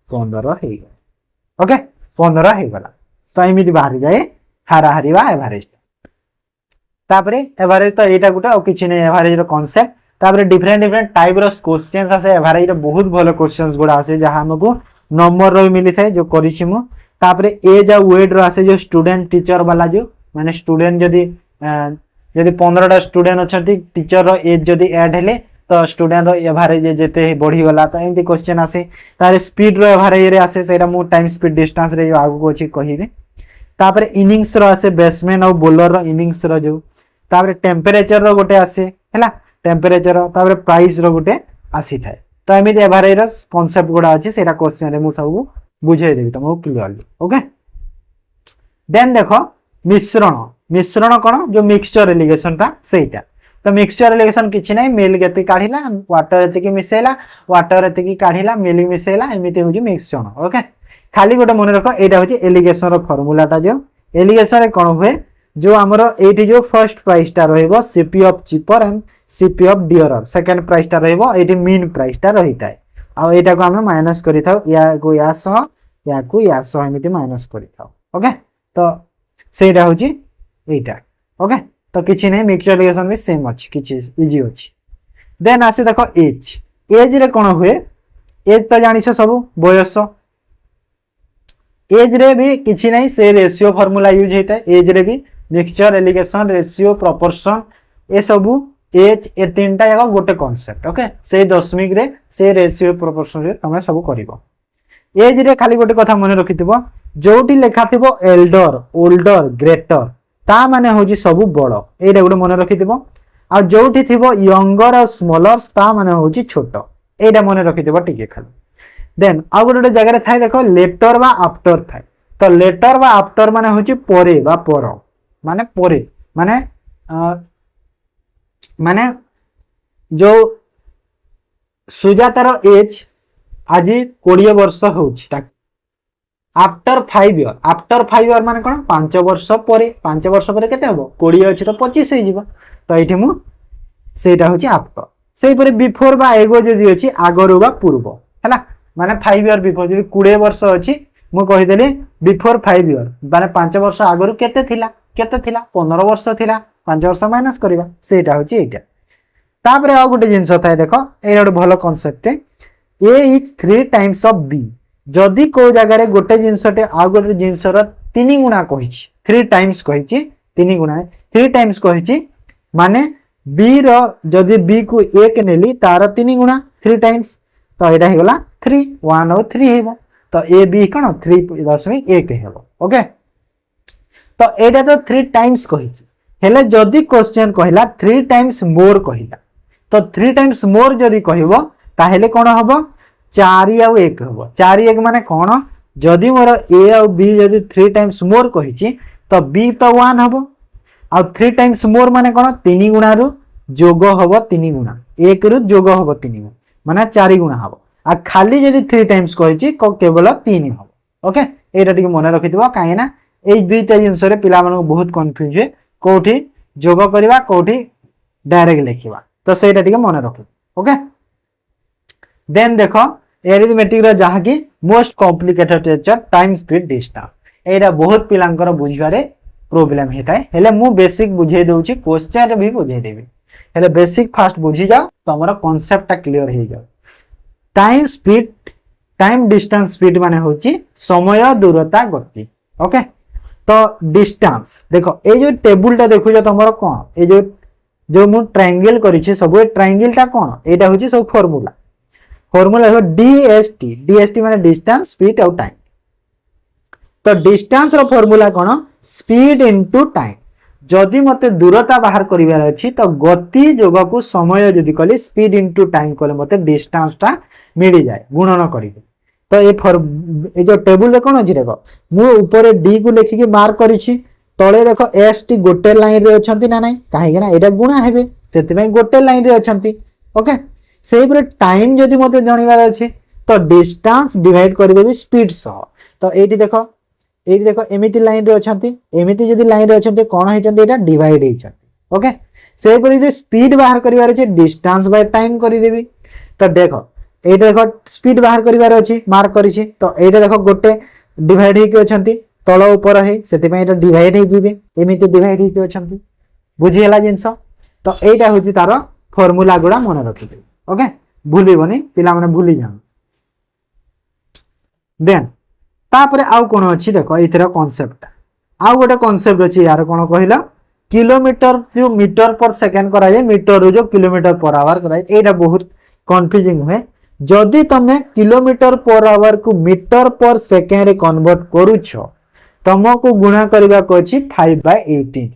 15 हे गला ओके 15 हे गला तो एमिति बाहर जाए हारा हारिबा एवरेज तापरे एवरेज तो एटा गुटा और किछि नै एवरेज रो कांसेप्ट तापरे डिफरेंट डिफरेंट टाइप रो क्वेश्चंस आसे एवरेज रो बहुत भलो क्वेश्चंस गुडा आसे जहा हमको नंबर रो मिली थाए जो करिछि मु तापरे एज आ वेट रो आसे जो स्टूडेंट टीचर वाला जो माने स्टूडेंट जदी 15 टा स्टूडेंट अछंती टीचर रो एज जदी ऐड हेले तो स्टूडेंट रो एवरेज जेते बढ़ी गला तो एमती क्वेश्चन आसे तारे स्पीड रो एवरेज रे आसे सेटा मु टाइम स्पीड डिस्टेंस रे जो आगु को अछि कहिबे तापरे इनिंग्स रो आसे बैट्समैन और बॉलर रो इनिंग्स रो जो तापरे टेम्परेचर रो गोटे आसे हैला टेम्परेचर तापरे प्राइस रो गोटे आसी थाए तो एमती एवरेज रो कांसेप्ट गोडा अछि सेटा क्वेश्चन रे मु सब बुझाई देबी तुमको क्लियरली ओके देन देखो मिश्रण मिश्रण कोन जो मिक्सचर एलिगेशन ता सेटा तो मिक्सचर एलिगेशन किछि नै मिल केते काढिला वाटर एते की मिसेला वाटर एते की काढिला मिल मिसेला एमिते होजी मिक्सचर ओके खाली गोटे मन रखो एटा होजी एलिगेशन रो फार्मूला ता जो एलिगेशन रे कोन हुए जो हमरो एठी जो फर्स्ट प्राइस ता रहइबो CP of cheaper and CP of dearer second price ता रहइबो एठी मीन प्राइस ता रहिताय आ एटा को हम माइनस करि थाउ या को या सह एमिति माइनस करि थाउ ओके तो सेटा होजी एटा ओके तो किछि नै मिक्सचर एलिगेशन भी सेम अछि किछि इजी अछि देन आसे देखो एज एज रे कोन हुए एज तो जानि छ सब बयस एज रे भी किछि नै से रेशियो फार्मूला यूज हेता एज रे भी मिक्सचर एलिगेशन रेशियो प्रोपोर्शन ए सब एज ए तीनटा याक गोटे कांसेप्ट ओके से दशमिक रे से रेशियो प्रोपोर्शन रे तमे सब करिवो एज रे खाली गोटे कथा मन रखिथिबो जोटी लेखा थिबो एल्डर ओल्डर ग्रेटर ता माने होची सब बड़ एटा गोटे मन रखिथिबो आ जोठी थिबो यंगर और स्मॉलर ता माने होची छोट एटा मन रखिथिबो टिके खाली देन आ गोटे जगह थाए देखो लेटर बा आफ्टर थाए तो लेटर बा आफ्टर माने होची परे बा पर माने परे माने माने जो सुजातार एज आज 20 वर्ष होची आफ्टर 5 इयर आफ्टर 5 इयर माने कोन 5 वर्ष परे 5 वर्ष परे केते हबो 20 अछि तो 25 होई जिवो तो एठी मु सेटा होची आफ्टर सेही परे बिफोर बा एगो जदी अछि आगरु बा पूर्व हैला माने 5 इयर बिफोर जदी 20 वर्ष अछि मु कहि देली बिफोर 5 इयर माने 5 वर्ष आगरु केते थिला 15 वर्ष थिला 5 वर्ष माइनस करबा सेटा होची एटा तापरे आ गोटे जिंस थाए देखो एटा गोटे भलो concept A is 3 times of B जदि को जगह गोटे जिनसटे आ गोटे जिनसर 3 गुणा कहिछि 3 टाइम्स कहिछि 3 गुणा 3 टाइम्स कहिछि माने बी रो जदि बी को 1 नेली तार 3 गुणा 3 टाइम्स तो एटा हे गला 3 1 और 3 हेबो तो ए बी कोन 3.1 हेबो ओके तो एटा तो 3 टाइम्स कहिछि हेले जदि क्वेश्चन कहिला 3 टाइम्स मोर कहिला तो 3 टाइम्स मोर जदि कहिबो ताहेले कोन हबो 4 आउ 1 हबो 4 1 माने कोन जदि मोर ए आउ बी जदि 3 टाइम्स मोर कहिछि तो बी तो 1 हबो आ 3 टाइम्स मोर माने कोन 3 गुणा रु जोग हबो 3 गुणा 1 रु जोग हबो 3 गुणा माने 4 गुणा हबो आ खाली जदि 3 टाइम्स कहिछि केवल 3 हबो ओके एटा टिके मन रखितबो काहे ना ए दुईटा जिंस रे पिला मानको बहुत कंफ्यूज है कोठी जोग करबा कोठी डायरेक्ट लिखिबा तो सेटा टिके मन रखितबो ओके देन देखो एरिथमेटिक रो जहा कि most complicated structure time speed distance एटा बहुत पिलांकर बुझिबारे प्रॉब्लम हेता है हेले मु बेसिक बुझे दोछि क्वेश्चन रे भी बुझे देबी हेले बेसिक फास्ट बुझी जाओ तो हमर कांसेप्ट क्लियर हे जाओ time speed time distance speed माने होछि समय दूरता गति ओके तो डिस्टेंस देखो ए जो टेबल टा देखु जो तमरो कोन ए जो मु ट्रायंगल करिछि सब ए ट्रायंगल टा कोन एटा होछि सब फार्मूला फार्मूला है डीएसटी माने डिस्टेंस स्पीड और टाइम तो डिस्टेंस रो फार्मूला कोन स्पीड इनटू टाइम जदि मते दूरता बाहर करिवार अछि तो गति जोग को समय जदि कली स्पीड इनटू टाइम कले मते डिस्टेंस टा मिली जाय गुणन करि दे तो ए जो टेबल रे कोन अछि देखो मु ऊपर डी को लेखि के मार्क करिछि तळे देखो एस टी गोटे लाइन रे अछंती ना नाही काहे ना एटा गुणा हेबे सेति में गोटे लाइन रे अछंती ओके सेही पर टाइम जदि मते जानिबार अछि तो डिस्टेंस डिवाइड कर देबी स्पीड सह तो एटी देखो एमिति लाइन रे अछंती एमिति जदि लाइन रे अछंती कोन हेचंती एटा डिवाइड हेचंती ओके सेही पर जे स्पीड बाहर करिवार अछि डिस्टेंस बाय टाइम करि देबी तो देखो एटा देखो स्पीड बाहर करिवार अछि मार्क करिछि तो एटा देखो गोटे डिवाइड हे के अछंती तळ ऊपर हे सेति में एटा डिवाइड हे जिवे एमिति डिवाइड हे के अछंती बुझी हला जिंस तो एटा होछि तारो फार्मूला गुडा मन रखि दे ओके भूलिबनी पिला माने भूली जान देन तापरे आउ कोन अछि देखो इथरा कांसेप्ट आउ गोटे कांसेप्ट अछि यार कोन कहिला किलोमीटर जो मीटर पर सेकंड करा जाय मीटर जो किलोमीटर पर आवर करा जाय एटा बहुत कंफ्यूजिंग है जदि तमे किलोमीटर पर आवर को मीटर पर सेकंड रे कन्वर्ट करूछो तमको गुणा करबा को अछि 5/18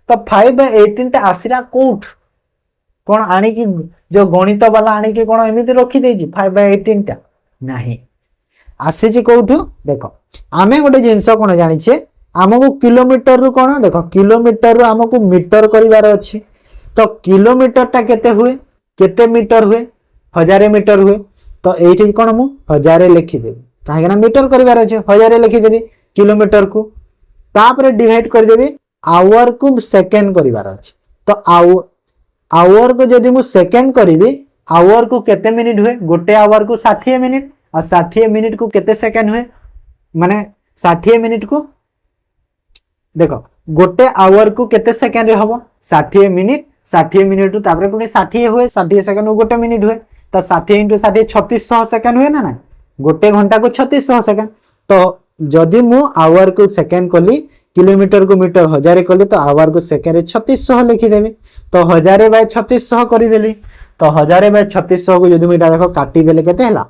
तो 5/18 ता आसीरा कोठ कोन आनी की जो गणित वाला आनी के कोन एमिति रखी देछि 5/18 ता नाही आसे जे कोठु देखो आमे गोटे जिंस कोन जानि छे हमको किलोमीटर रु कोन देखो किलोमीटर रु हमको मीटर करिवार अछि तो किलोमीटर ता केते हुए केते मीटर हुए 1000 मीटर हुए तो एठी कोन मु 1000 लिखि देबी काहे ना मीटर करिवार अछि 1000 लिखि देली किलोमीटर को तापर डिवाइड कर देबी आवर को सेकंड करिवार अछि तो आवर को जदि मु सेकंड करिवि आवर को केते मिनिट हुए गोटे आवर को 60 मिनिट और 60 मिनिट को केते सेकंड हुए माने 60 मिनिट को देखो गोटे आवर को केते सेकंड रे हबो 60 मिनिट तापर कोनी 60 हुए 60 सेकंड को गोटे मिनिट हुए तो 60 * 60 3600 सेकंड हुए ना गोटे घंटा को 3600 सेकंड तो जदि मु आवर को सेकंड कली किलोमीटर को मीटर 1000 कली तो आवर को सेकंड 3600 लिखि देबी तो 1000/3600 करि देली तो 1000/3600 को जदि मेटा देखो काटी देले केते हला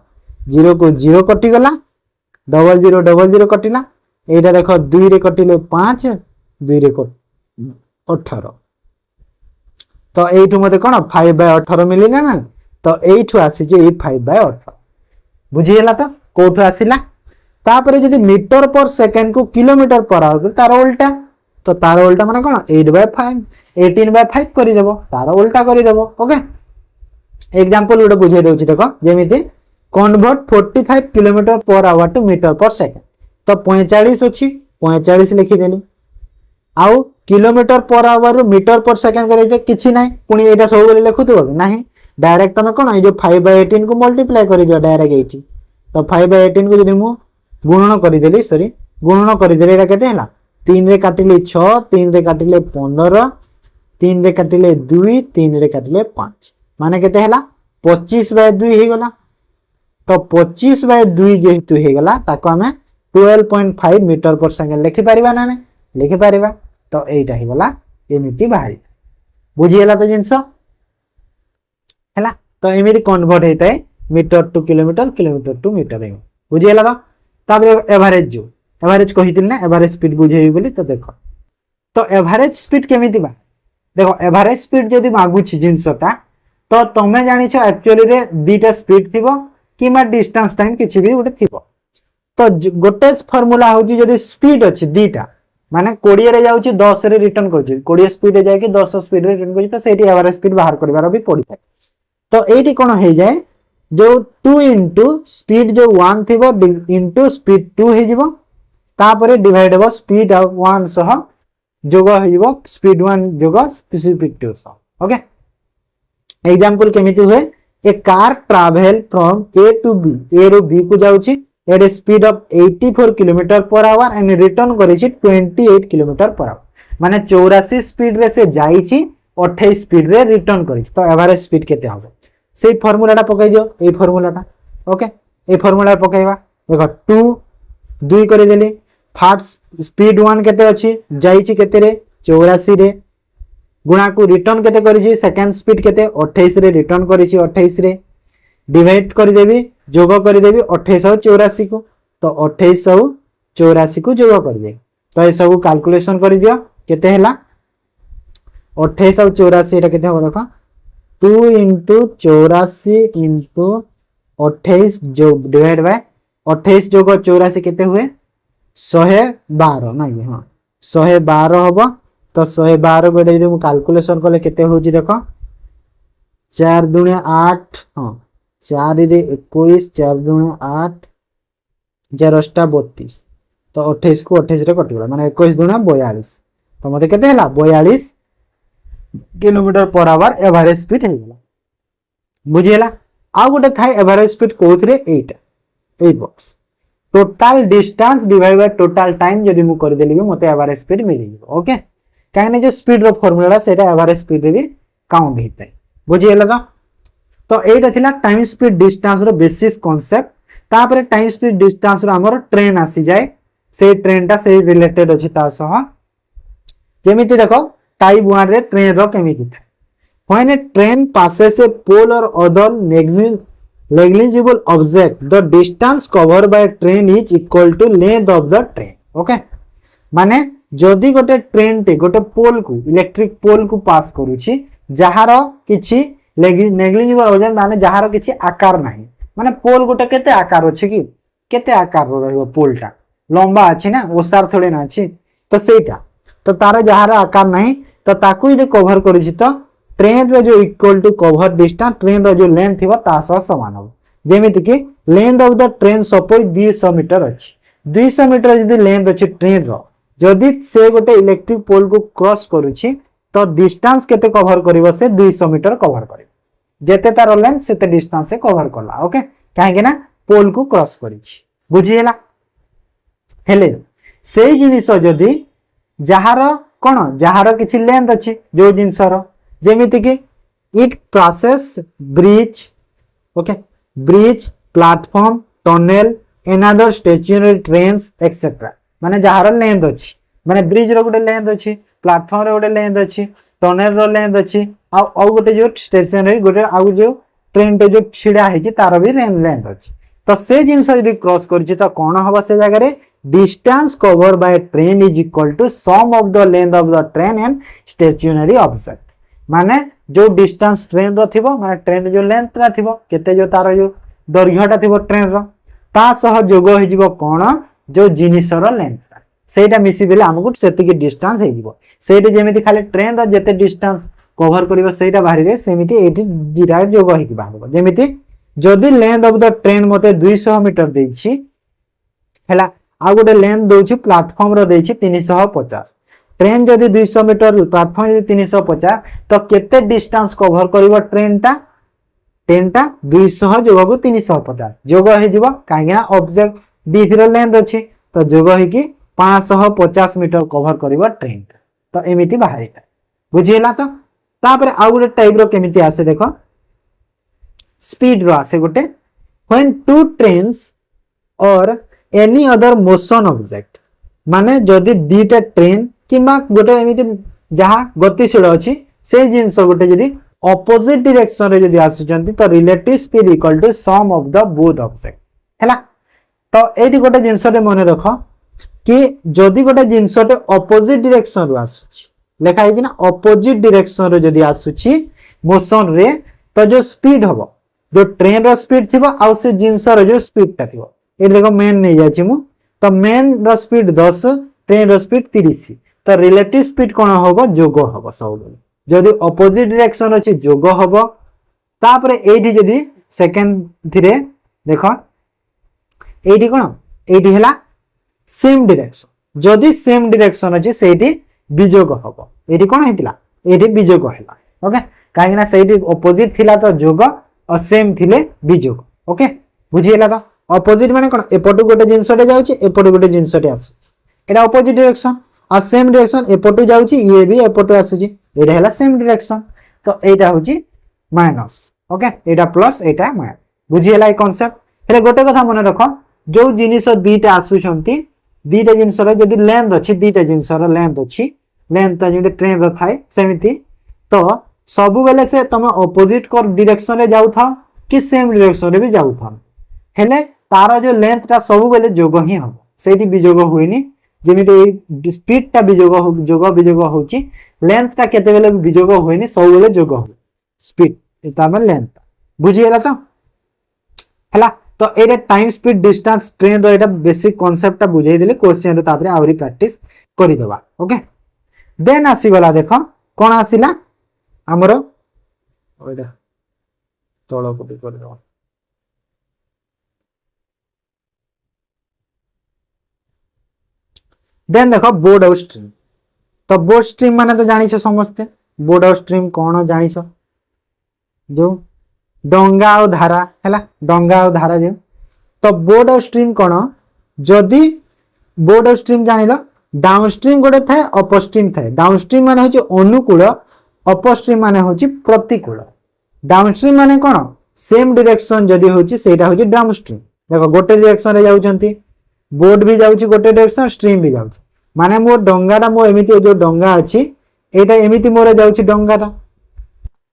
0 को 0 कटि गला 0000 कटिला एटा देखो 2 रे कटिले 5 2 रे 18 तो एठू मते कोन 5/18 मिलिला ना तो एठू आसी जे 5/18 बुझियला तो कोठू आसिला तापर जदि मीटर पर सेकंड को किलोमीटर पर आवर तार उल्टा तो तार उल्टा माने कोन 8/5 18/5 करि देबो तार उल्टा करि देबो ओके एग्जांपल उडे बुझाई देउची देखो जेमिति convert 45 kilometre per hour to metre per second तो 45 अछि 45 लिखि देली आउ kilometre per hour meter per second करे जे किछि नै पुनी एटा सब बोली लिखुतबो नाही डायरेक्ट तमे कोन ए जो 5/18 को मल्टीप्लाई करि दियो डायरेक्ट एठी तो 5/18 को जदि मु गुणन करि देली सॉरी गुणन करि देली एटा केते हला 3 रे काटिले 6 3 रे काटिले 15 3 रे काटिले 2 3 रे काटिले 5 माने केते हला 25/2 हे गला तो 25/2 जेहेतु हे गला ताको हमें 12.5 मीटर पर सेकंड लिखि परिबा ना ने लिखि परिबा तो एटा हे गला एमिति बाहरी बुझियला तो जिंस हला तो एमिति कन्वर्ट हेताय metre to kilometre kilometre to metre हे बुझियला तो तापर एवरेज कहितिल ना एवरेज स्पीड बुझेबी बोली तो देखो तो एवरेज स्पीड केमिति बा देखो एवरेज स्पीड जदी मागु छी जिंसटा तो तमे जानि छ एक्चुअली रे दीटा स्पीड थिबो किमा डिस्टेंस टाइम किछि भी उठे थिबो तो गोटे फार्मूला होची जदी स्पीड अछि दीटा माने 20 रे जाउची 10 रे रिटर्न करची 20 स्पीड रे जाय कि 10 स्पीड रे रिटर्न करची तो सेठी एवरेज स्पीड बाहर करबार भी पड़ी थाए तो एठी कोन हे जाय जो 2 इनटू स्पीड जो 1 थिबो इनटू स्पीड 2 हे जिवो तापरे डिवाइड हो स्पीड 1 सह जोग हेइबो स्पीड 1 जोग स्पीड 2 सह ओके एग्जांपल केमिति हुए a car travel from A to B A रो बी को जाउची at a speed of 84 kilometre per hour and return करिछि 28 किलोमीटर पर आवर माने 84 स्पीड रे से जाईछि 28 स्पीड रे रिटर्न करिछि तो एवरेज स्पीड केते होबो सेही फार्मूलाटा पकाई दियो ए फार्मूलाटा ओके ए फार्मूला पकाइबा देखो 2 करि देली फास्ट स्पीड 1 केते अछि जाईछि केते रे 84 रे गुणा को रिटर्न केते करिछि सेकंड स्पीड केते 28 रे रिटर्न करिछि 28 रे डिवाइड कर देबी जोग कर देबी 2884 को तो 2884 को जोग कर दे तो ए सब कैलकुलेशन कर दियो केते हला 2884 एटा केते हो देखो 2 * 84 * 28 जो डिवाइड बाय 28 जोग 84 केते हुए 112 नाही हां 112 होबो तो 112 गोडे जे मु कैलकुलेशन करले केते होजी देखो 4 * 8 हां 4 रे 21 4 * 8 4 * 32 तो 28 को 28 रे कटिला माने 21 * 42 तो मते केते हला 42 kilometre per our average speed हे गेला बुझियला आ गोटे थाय एवरेज स्पीड कोथरे 8 a box total distance divide by total time जदी मु कर देली मते एवरेज स्पीड मिली जिवो ओके काहे जो स्पीड रो फार्मूला सेटा एवरेज स्पीड रे भी काउंट हेतै बुझियला तो एटा थिला टाइम स्पीड डिस्टेंस रो बेसिस कांसेप्ट तापरे टाइम स्पीड डिस्टेंस रो हमर ट्रेन आसी जाय से ट्रेन ता से रिलेटेड अछि ता सह जेमिति देखो टाइप 1 रे ट्रेन रो केमिति था when A train passes a pole or other negligible object the distance covered by a train is equal to length of the train okay माने जदि गोटे ट्रेन टे गोटे पोल को इलेक्ट्रिक पोल को पास करूची जहार किछि नेग्लिजिबल ऑब्जेक्ट माने जहार किछि आकार नाही माने पोल गोटे केते आकार अछि कि केते आकार रहबो पोलटा लंबा अछि ना ओसार थोड़े ना अछि तो सेटा तो तार जहार आकार नाही तो ताकू यदि कवर करूची तो ट्रेन रे जो equal to cover distance train रो जो लेंथ थिबो ता सह समान हो जेमिति कि length of the train suppose 200 metre अछि 200 मीटर यदि लेंथ अछि ट्रेन रो जदि से गोटे इलेक्ट्रिक पोल को क्रॉस करूची तो डिस्टेंस केते कवर करिवो से 200 मीटर कवर करिवो जेते तार लेंथ सेते डिस्टेंस से कवर करला ओके काहे कि ना पोल को क्रॉस करिछि बुझियला हेले सेही जिनिस जदि जहार कोन जहार किछि लेंथ अछि जो जिंसर जेमिति कि it process bridge okay bridge platform tunnel another stationary trains etcetera माने जहार लेंथ अछि माने ब्रिज रो गोटे लेंथ अछि प्लेटफॉर्म रो गोटे लेंथ अछि टनल रो लेंथ अछि आ गोटे जो स्टेशनरी गोटे आ जो ट्रेन ते जो छिडा है तार भी लेंथ अछि तो से जिंस यदि क्रॉस करछि तो कोन होबा से जगह रे distance covered by a train is equal to sum of the length of the train and stationary object माने जो डिस्टेंस ट्रेन रो थिबो माने ट्रेन जो लेंथ रा थिबो केते जो तार जो दैर्घ्यटा थिबो ट्रेन रो ता सह जोग हो जिवो कोन जो जिनिस रो लेंथ सेटा मिसी देले हमकु सेति की डिस्टेंस हे जिवो सेटी जेमिति खाली ट्रेन रो जेते डिस्टेंस कवर करिवो सेटा बाहरी दे सेमिति एटी जिरा जोग हे कि बाहरबो जेमिति जदि लेंथ ऑफ द ट्रेन मते 200 मीटर देछि हैला आ गोटे लेंथ दोछि प्लेटफॉर्म रो देछि 350 ट्रेन जदि 200 मीटर प्लेटफॉर्म जदि 350 तो केते डिस्टेंस कवर करिवो ट्रेन टा 200 जोग को 350 जोग हे जिवो काहेना ऑब्जेक्ट डी रो लेंथ अछि तो जोग हे कि 550 मीटर कवर करिवो ट्रेन तो एमिति बाहरिता बुझिला तो तापर आ गोटे टाइप रो केमिति आसे देखो स्पीड रो आसे गोटे व्हेन टू ट्रेन्स और एनी अदर मोशन ऑब्जेक्ट माने जदि दीटा ट्रेन किमा गोटे एमिति जहा गतिशील अछि से जिंस गोटे जदि ऑपोजिट डायरेक्शन रे जदि आसुचंती तो relative speed equal to sum of the both object हैला तो एठी गोटे जिंस रे मने रखो कि जदि गोटे जिंस रे ऑपोजिट डायरेक्शन रो आसुची लेखा है ना ऑपोजिट डायरेक्शन रे जदि आसुची मोशन रे तो जो स्पीड हबो जो ट्रेन रो स्पीड थिबो आ से जिंस रो जो स्पीड ता थिबो ए देखो मेन नै जाछि मु तो मेन रो स्पीड 10 ट्रेन रो स्पीड 30 तो रिलेटिव स्पीड कोन होबो जोग होबो सब जदि ऑपोजिट डायरेक्शन अछि जोग होबो तापरे एठी जदि सेकंड थिरे देखो एठी कोन एठी हला सेम डायरेक्शन जदि सेम डायरेक्शन अछि सेठी विजोग होबो एठी कोन हेतिला एठी विजोग हला ओके काहेना सेठी ऑपोजिट थिला तो जोग और सेम थिले विजोग ओके बुझियला तो ऑपोजिट माने कोन एपटु गोटे जिंसटे जाउची एपटु गोटे जिंसटे आसुची एटा ऑपोजिट डायरेक्शन आ सेम डायरेक्शन एपटु जाउची ये भी एपटु आसुची एटा हला सेम डायरेक्शन तो एटा होची माइनस ओके एटा प्लस एटा माइनस बुझियला ए कांसेप्ट हेले गोटे कथा मने रखो जो जिनिस दीटा आसुचंती दीटा जिनिस रे जदी लेंथ अछि दीटा जिनिस रे लेंथ अछि लेंथ जेते ट्रेन रो थाए सेमिति तो सबु बेले से तमे ऑपोजिट को डायरेक्शन रे जाउ था कि सेम डायरेक्शन रे भी जाउ था हेले तार जो लेंथ ता सबु बेले जोग ही हो सेठी विजोग होइनी जेमिति स्पीड ता विजोग विजोग होची लेंथ ता केते बेले विजोग होइनी सब बेले जोग हो स्पीड एता में लेंथ बुझियला तो हला तो एटा टाइम स्पीड डिस्टेंस ट्रेन रो एटा बेसिक कांसेप्ट ता बुझाई देले क्वेश्चन रे तापरे आउरी प्रैक्टिस करि देबा ओके देन आसी गला देखो कोन आसीला हमरो ओइडा तळो को भी कर दो देन देखो बोर्ड और स्ट्रीम तो बोर्ड स्ट्रीम माने तो जानि छ समझते बोर्ड और स्ट्रीम कोन जानि छ जो डंगा और धारा हैला डंगा और धारा जो तो बोर्ड और स्ट्रीम कोन जदी बोर्ड और स्ट्रीम जानिलो डाउनस्ट्रीम गोटे थाए अपस्ट्रीम थाए डाउनस्ट्रीम माने होची अनुकूल अपस्ट्रीम माने होची प्रतिकूल डाउनस्ट्रीम माने कोन सेम डायरेक्शन जदी होची सेटा होची डाउनस्ट्रीम देखो गोटे डायरेक्शन रे जाउचंती बोर्ड भी जाउची गोटे डायरेक्शन स्ट्रीम भी जाउची माने मो डंगाटा मो एमिति जो डंगा अछि एटा एमिति मोरे जाउची डंगाटा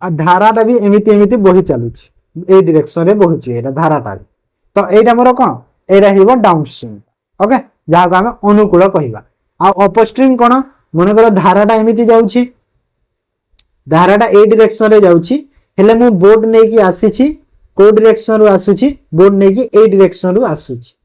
आ धाराटा भी एमिति एमिति बही चालुची ए डायरेक्शन रे बहिची एटा धाराटा तो एटा मोर कोन एटा हिबो डाउनस्ट्रीम ओके जहा को हम अनुकूल कहिबा आ अपस्ट्रीम कोन मने कर धाराटा एमिति जाउची धाराटा ए डायरेक्शन रे जाउची हेले मु बोर्ड नै की आसीची को डायरेक्शन रो आसुची बोर्ड नै की ए डायरेक्शन रो आसुची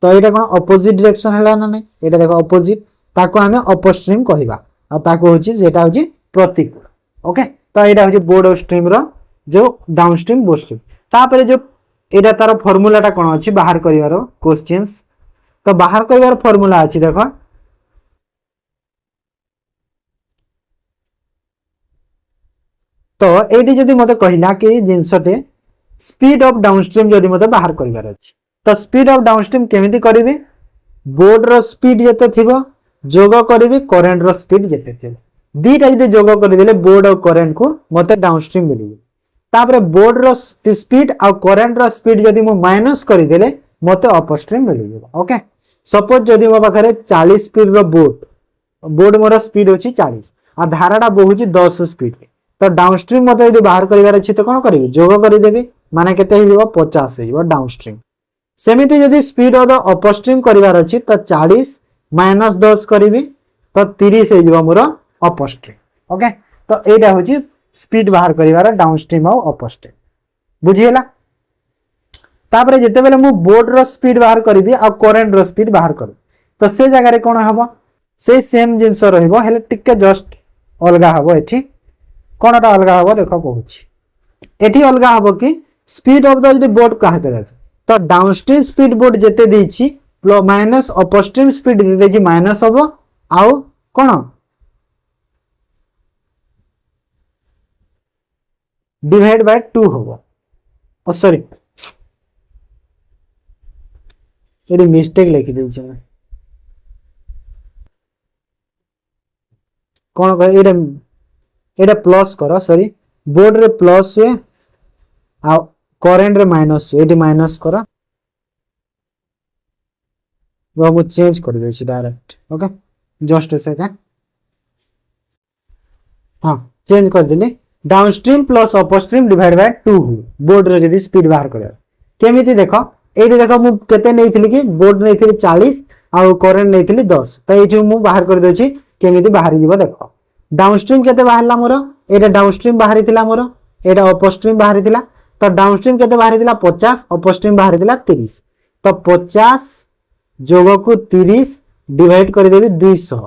तो एटा कोन अपोजिट डायरेक्शन हला ना नै एटा देखो अपोजिट ताको हमें अपस्ट्रीम कहिबा आ ताको होची जेटा होची प्रतिकूल ओके तो एटा होची बोर्ड और स्ट्रीम रो जो डाउनस्ट्रीम बोर्ड स्ट्रीम तापरे जो एटा तार फार्मूलाटा कोन अछि बाहर करिवारो क्वेश्चंस तो बाहर करिवारो फार्मूला अछि देखो तो एटी जदी मते कहिला कि जिंसटे स्पीड ऑफ डाउनस्ट्रीम जदी मते बाहर करिवार अछि तो स्पीड ऑफ डाउनस्ट्रीम केमिति करिवे बोर्ड रो स्पीड जते थिबो जोग करिवे करंट रो स्पीड जते थिबो दीटा जदी जोग करि देले बोर्ड और करंट को मते डाउनस्ट्रीम मिलिबे तापरे बोर्ड रो स्पीड और करंट रो स्पीड जदी मो माइनस करि देले मते अपस्ट्रीम मिलिबे ओके सपोज जदी मो पाखरे 40 स्पीड रो बोर्ड मोर स्पीड होची 40 आ धाराटा बहुची 10 स्पीड तो डाउनस्ट्रीम मते जदी बाहर करिवार अछि तो कोन करिवे जोग करि देबे माने केते हिबो 50 हिबो डाउनस्ट्रीम सेमिति जदि स्पीड ऑफ द अपस्ट्रीम करिवार अछि तो 40 माइनस 10 करिवि तो 30 हे जिवो मोर अपस्ट्रीम। ओके तो एटा होची स्पीड बाहर करिवार डाउनस्ट्रीम और अपस्ट्रीम बुझियला। तापरे जेते बेले मु बोर्ड रो स्पीड बाहर करिवि आ करंट रो स्पीड बाहर करू तो से जगह रे कोन हबो से सेम जिंस रहइबो हेले टिके जस्ट अलगा हबो। एठी कोनटा अलगा हबो देखो कहूची एठी अलगा हबो कि स्पीड ऑफ द जदि बोर्ड कहा करे तो डाउनस्ट्रीम स्पीड बोर्ड जेते देछि प्लस माइनस अपस्ट्रीम स्पीड दे देछि माइनस हबो आउ कोन डिवाइड बाय 2 हबो। ओ सॉरी एडी मिस्टेक लिखि देछि मैं कोन कह एडा एडा प्लस करो सॉरी बोर्ड रे प्लस हुए आ करंट रे माइनस हुए एडी माइनस करो वो मु चेंज कर देछि direct. Okay just a second हां चेंज कर दिले downstream plus upstream divide by 2 boat रे जदी स्पीड बाहर करे केमिति देखो एडी देखो मु केते नेइथिली कि बोर्ड नेइथिली 40 आ करंट नेइथिली 10 त एठी मु बाहर कर देछि केमिति बाहर जीवो देखो डाउनस्ट्रीम केते बाहरला मोर एटा डाउनस्ट्रीम बाहरी थिला मोर एटा अपस्ट्रीम बाहरी थिला तो डाउनस्ट्रीम केते बाहरी थिला 50 अपस्ट्रीम बाहरी थिला 30 तो 50 जोग को 30 डिवाइड कर देबी 200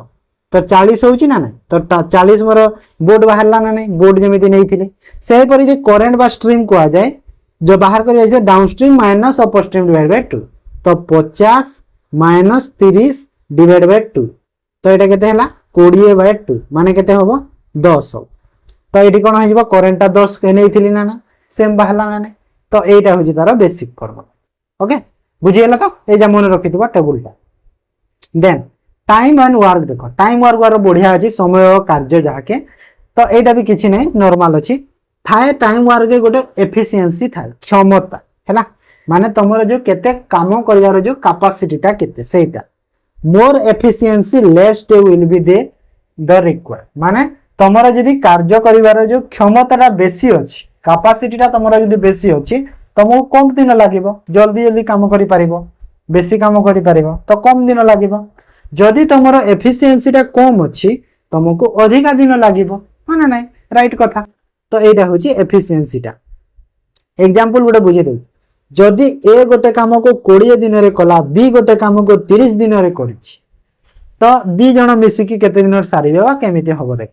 तो 40 होउची ना नै तो 40 मोर बोर्ड बाहरला ना नै बोर्ड जेमिति नै थिले सेही परि जे करंट बा स्ट्रीम को आ जाए जो बाहर कर जाय downstream minus upstream divide by 2 तो 50 माइनस 30 डिवाइड बाय 2 तो एटा केते हला 20 बाय 2 माने केते होबो 10 तो एठी कोन होइबो करंटटा 10 के नै थिली ना ना सेम बाहरला ना नै तो एटा होची तार बेसिक फार्मूला। ओके बुझियला तो ए जा मन रखितबा टेबलटा। देन टाइम एंड वर्क देखो टाइम वर्क वार बढ़िया अछि समय और कार्य जाके तो एटा भी किछि नै नॉर्मल अछि थाए टाइम वर्क के गोटे एफिशिएंसी थाए क्षमता हैला माने तमरो जो केते काम करिवार जो कैपेसिटीटा केते सेटा more efficiency less day will be the the required माने तमरो जदी कार्य करिवार जो क्षमताटा बेसी अछि कैपेसिटीटा तमरो जदी बेसी अछि तमको कम दिन लागिबो जल्दी जल्दी काम करि पारिबो बेसी काम करि पारिबो तो कम दिन लागिबो जदी तमरो एफिशिएंसीटा कम अछि तमको अधिका दिन लागिबो माने नै राइट कथा तो एटा होची एफिशिएंसीटा। एग्जांपल गोटे बुझे दे जदी ए गोटे काम को 20 दिन रे कला बी गोटे काम को 30 दिन रे करछि तो दी जण मिसी की केते दिन सारिबे बा केमिति होबो देख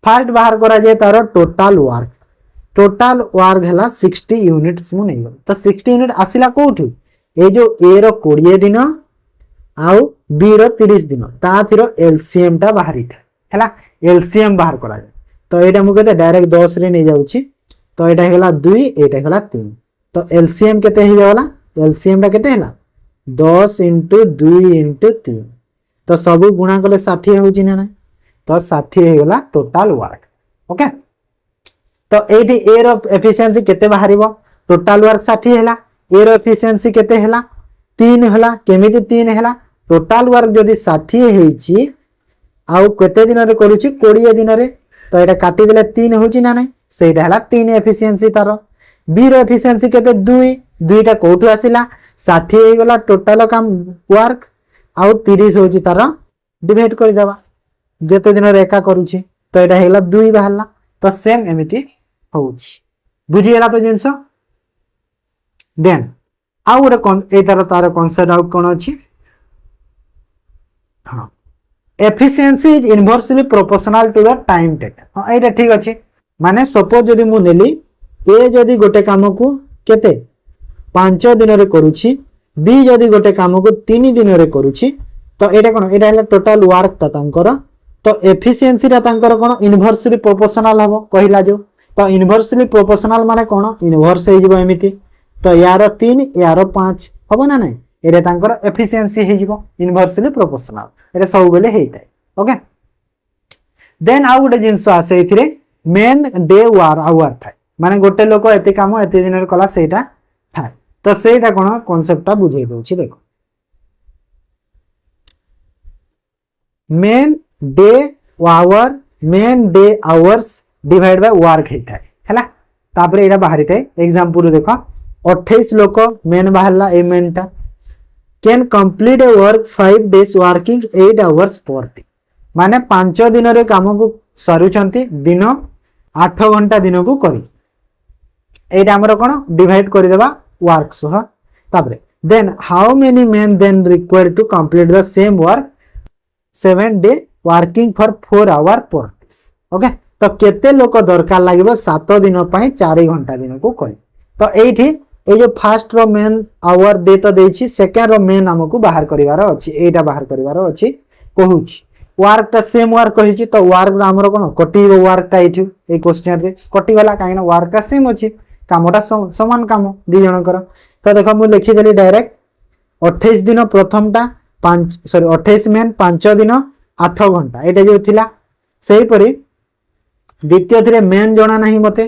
फर्स्ट बाहर करा जाय तारो टोटल वर्क हला 60 यूनिट्स मु नै तो 60 यूनिट आसिला कोठु ए जो ए रो 20 दिन आउ बी रो 30 दिन ता थिरो एलसीएम टा बाहरी था हला एलसीएम बाहर करा जाय तो एटा मु केते डायरेक्ट 10 रे नै जाउची तो एटा हेला 2 एटा हेला 3 तो एलसीएम केते हे जाला एलसीएम टा केते हेला 10 * 2 * 3 तो सब गुणा कले 60 होउची ना तो 60 हे गला टोटल वर्क। ओके तो एटी ए रो एफिशिएंसी केते बाहरिबो टोटल वर्क 60 हेला ए रो एफिशिएंसी केते हेला 3 हेला केमिति 3 हेला टोटल वर्क जदी 60 हेची आउ केते दिन रे करूची 20 दिन रे तो एटा काटी देले 3 होची ना नै सेटा हला 3 एफिशिएंसी तारो बी रो एफिशिएंसी केते 2 टा कोठु आसिला 60 हे गला टोटल काम वर्क आउ 30 होची तारो डिवाइड करि देबा जेते दिन रे एका करूची तो एटा हेला 2 बाहरला तो सेम एमिति होउची बुझियला तो जिंस। देन आउ गोटे ए तार कांसेप्ट आउट कोन अछि हां efficiency is inversely proportional to the time taken हां एटा ठीक अछि माने सपोज जदी मु नेली ए जदी गोटे काम को केते 5 दिन रे करूची बी जदी गोटे काम को 3 दिन रे करूची तो एटा कोन एटा हला टोटल वर्क ता तांकर तो एफिशिएंसी रा तांकर कोन इनवर्सली प्रोपोर्शनल हबो कहिला जो तो इनवर्सली प्रोपोर्शनल माने कोन इनवर्स हे जिवो एमिति तो यार 3 यार 5 हबो ना नै एरे तांकर एफिशिएंसी हे जिवो इनवर्सली प्रोपोर्शनल एरे सब बेले हेइताय। ओके देन आउ गोटे जिंस आसे इथिरे मेन डे आवर थाय माने गोटे लोक एते काम एते दिन रे कला सेटा थाय तो सेटा कोन कांसेप्टटा बुझे दोछि देखो main day hours divide by work हेता है हला तापरे एरा बाहरी थाय एग्जांपल देखो 28 लोक मेन बाहरला ए मेनटा can complete a work 5 days working 8 hours per day माने 5 दिन रे काम को सरुचंती दिन 8 घंटा दिन को करी एटा हमर कोन डिवाइड करि देबा वर्क सह ताबरे then how many men then required to complete the same work 7 day working for 4 hour per day okay तो केते लोक दरकार लागिबो 7 दिन पई 4 घंटा दिन को करी तो एठी ए जो फर्स्ट रो मेन आवर डे तो देछि सेकंड रो मेन हमकु बाहर करिवार अछि एटा बाहर करिवार अछि कहूछि वर्क ता सेम वर्क कहिछि तो वर्क हमर कोन कटी वर्क ता एठी ए क्वेश्चन रे कटी गला काइना वर्क का सेम अछि कामटा समान काम दि जनकर तो देखो मु लिखि देली डायरेक्ट 28 दिन प्रथमटा 28 मेन 5 दिन 8 घंटा एटा जो थिला सेही परी द्वितीय थिले मेन जणा नाही मते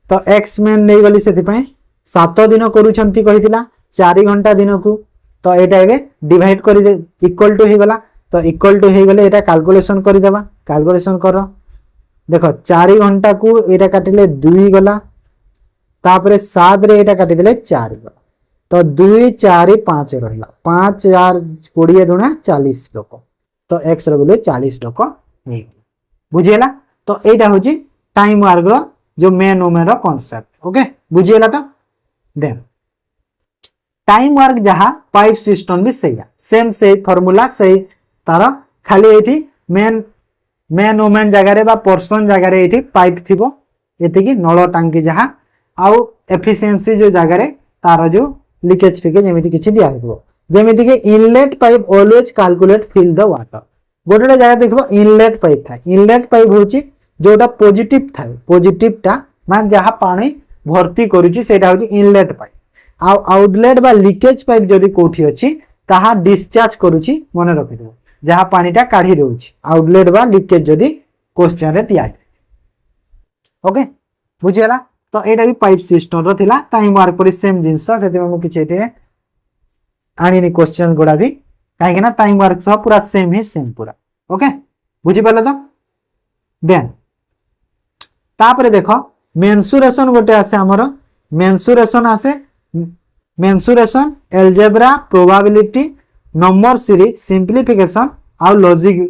तो एक्स मेन नै गली सेति पय 7 दिन करूछंती कहितिला 4 घंटा दिन को तो एटा एबे डिवाइड करि दे इक्वल टू हे गला तो इक्वल टू हे गले एटा कैलकुलेशन करि देबा कैलकुलेशन करो देखो 4 घंटा को एटा काटिले 2 गला तापरे 7 रे एटा काटि देले 4 गला तो 2 4 5 रहला 5 4 20 दुना 40 लोक तो x रो वैल्यू 40 लोक हे बुझियला तो एटा होची टाइम वर्क रो जो मेन ओमेन रो कांसेप्ट ओके बुझियला तो देन टाइम वर्क जहा पाइप सिस्टम भी सेम से फार्मूला से तार खाली एठी मेन ओमेन जगह रे बा पर्सन जगह रे एठी पाइप थिबो एति की नळ टांकी जहा आउ एफिशिएंसी जो जगह रे तार जो लीकेज फिके जेमिति किछि दिया हेबो जेमिति के inlet pipe always calculate fill the water गोटे जगह देखबो इनलेट पाइप था इनलेट पाइप होची जोटा पॉजिटिव था पॉजिटिव टा मान जहा पानी भर्ती करूची सेटा होची इनलेट पाइप आ आउटलेट बा लीकेज पाइप जदी कोठी अछि ताहा डिस्चार्ज करूची मने रखि देबो जहा पानीटा काढी देउची आउटलेट बा लीकेज जदी क्वेश्चन रे दिया ओके बुझियला तो एटा भी पाइप सिस्टम रो थिला टाइम वर्क पर सेम जिंस सेते मु किछ एते आनी क्वेश्चन गोडा भी काहे ना टाइम वर्क सब पूरा सेम ही सेम पूरा ओके बुझि पाले तो देन तापरे देखो मेंसुरेशन गोटे आसे हमर मेंसुरेशन आसे algebra probability number series simplification आ लॉजिक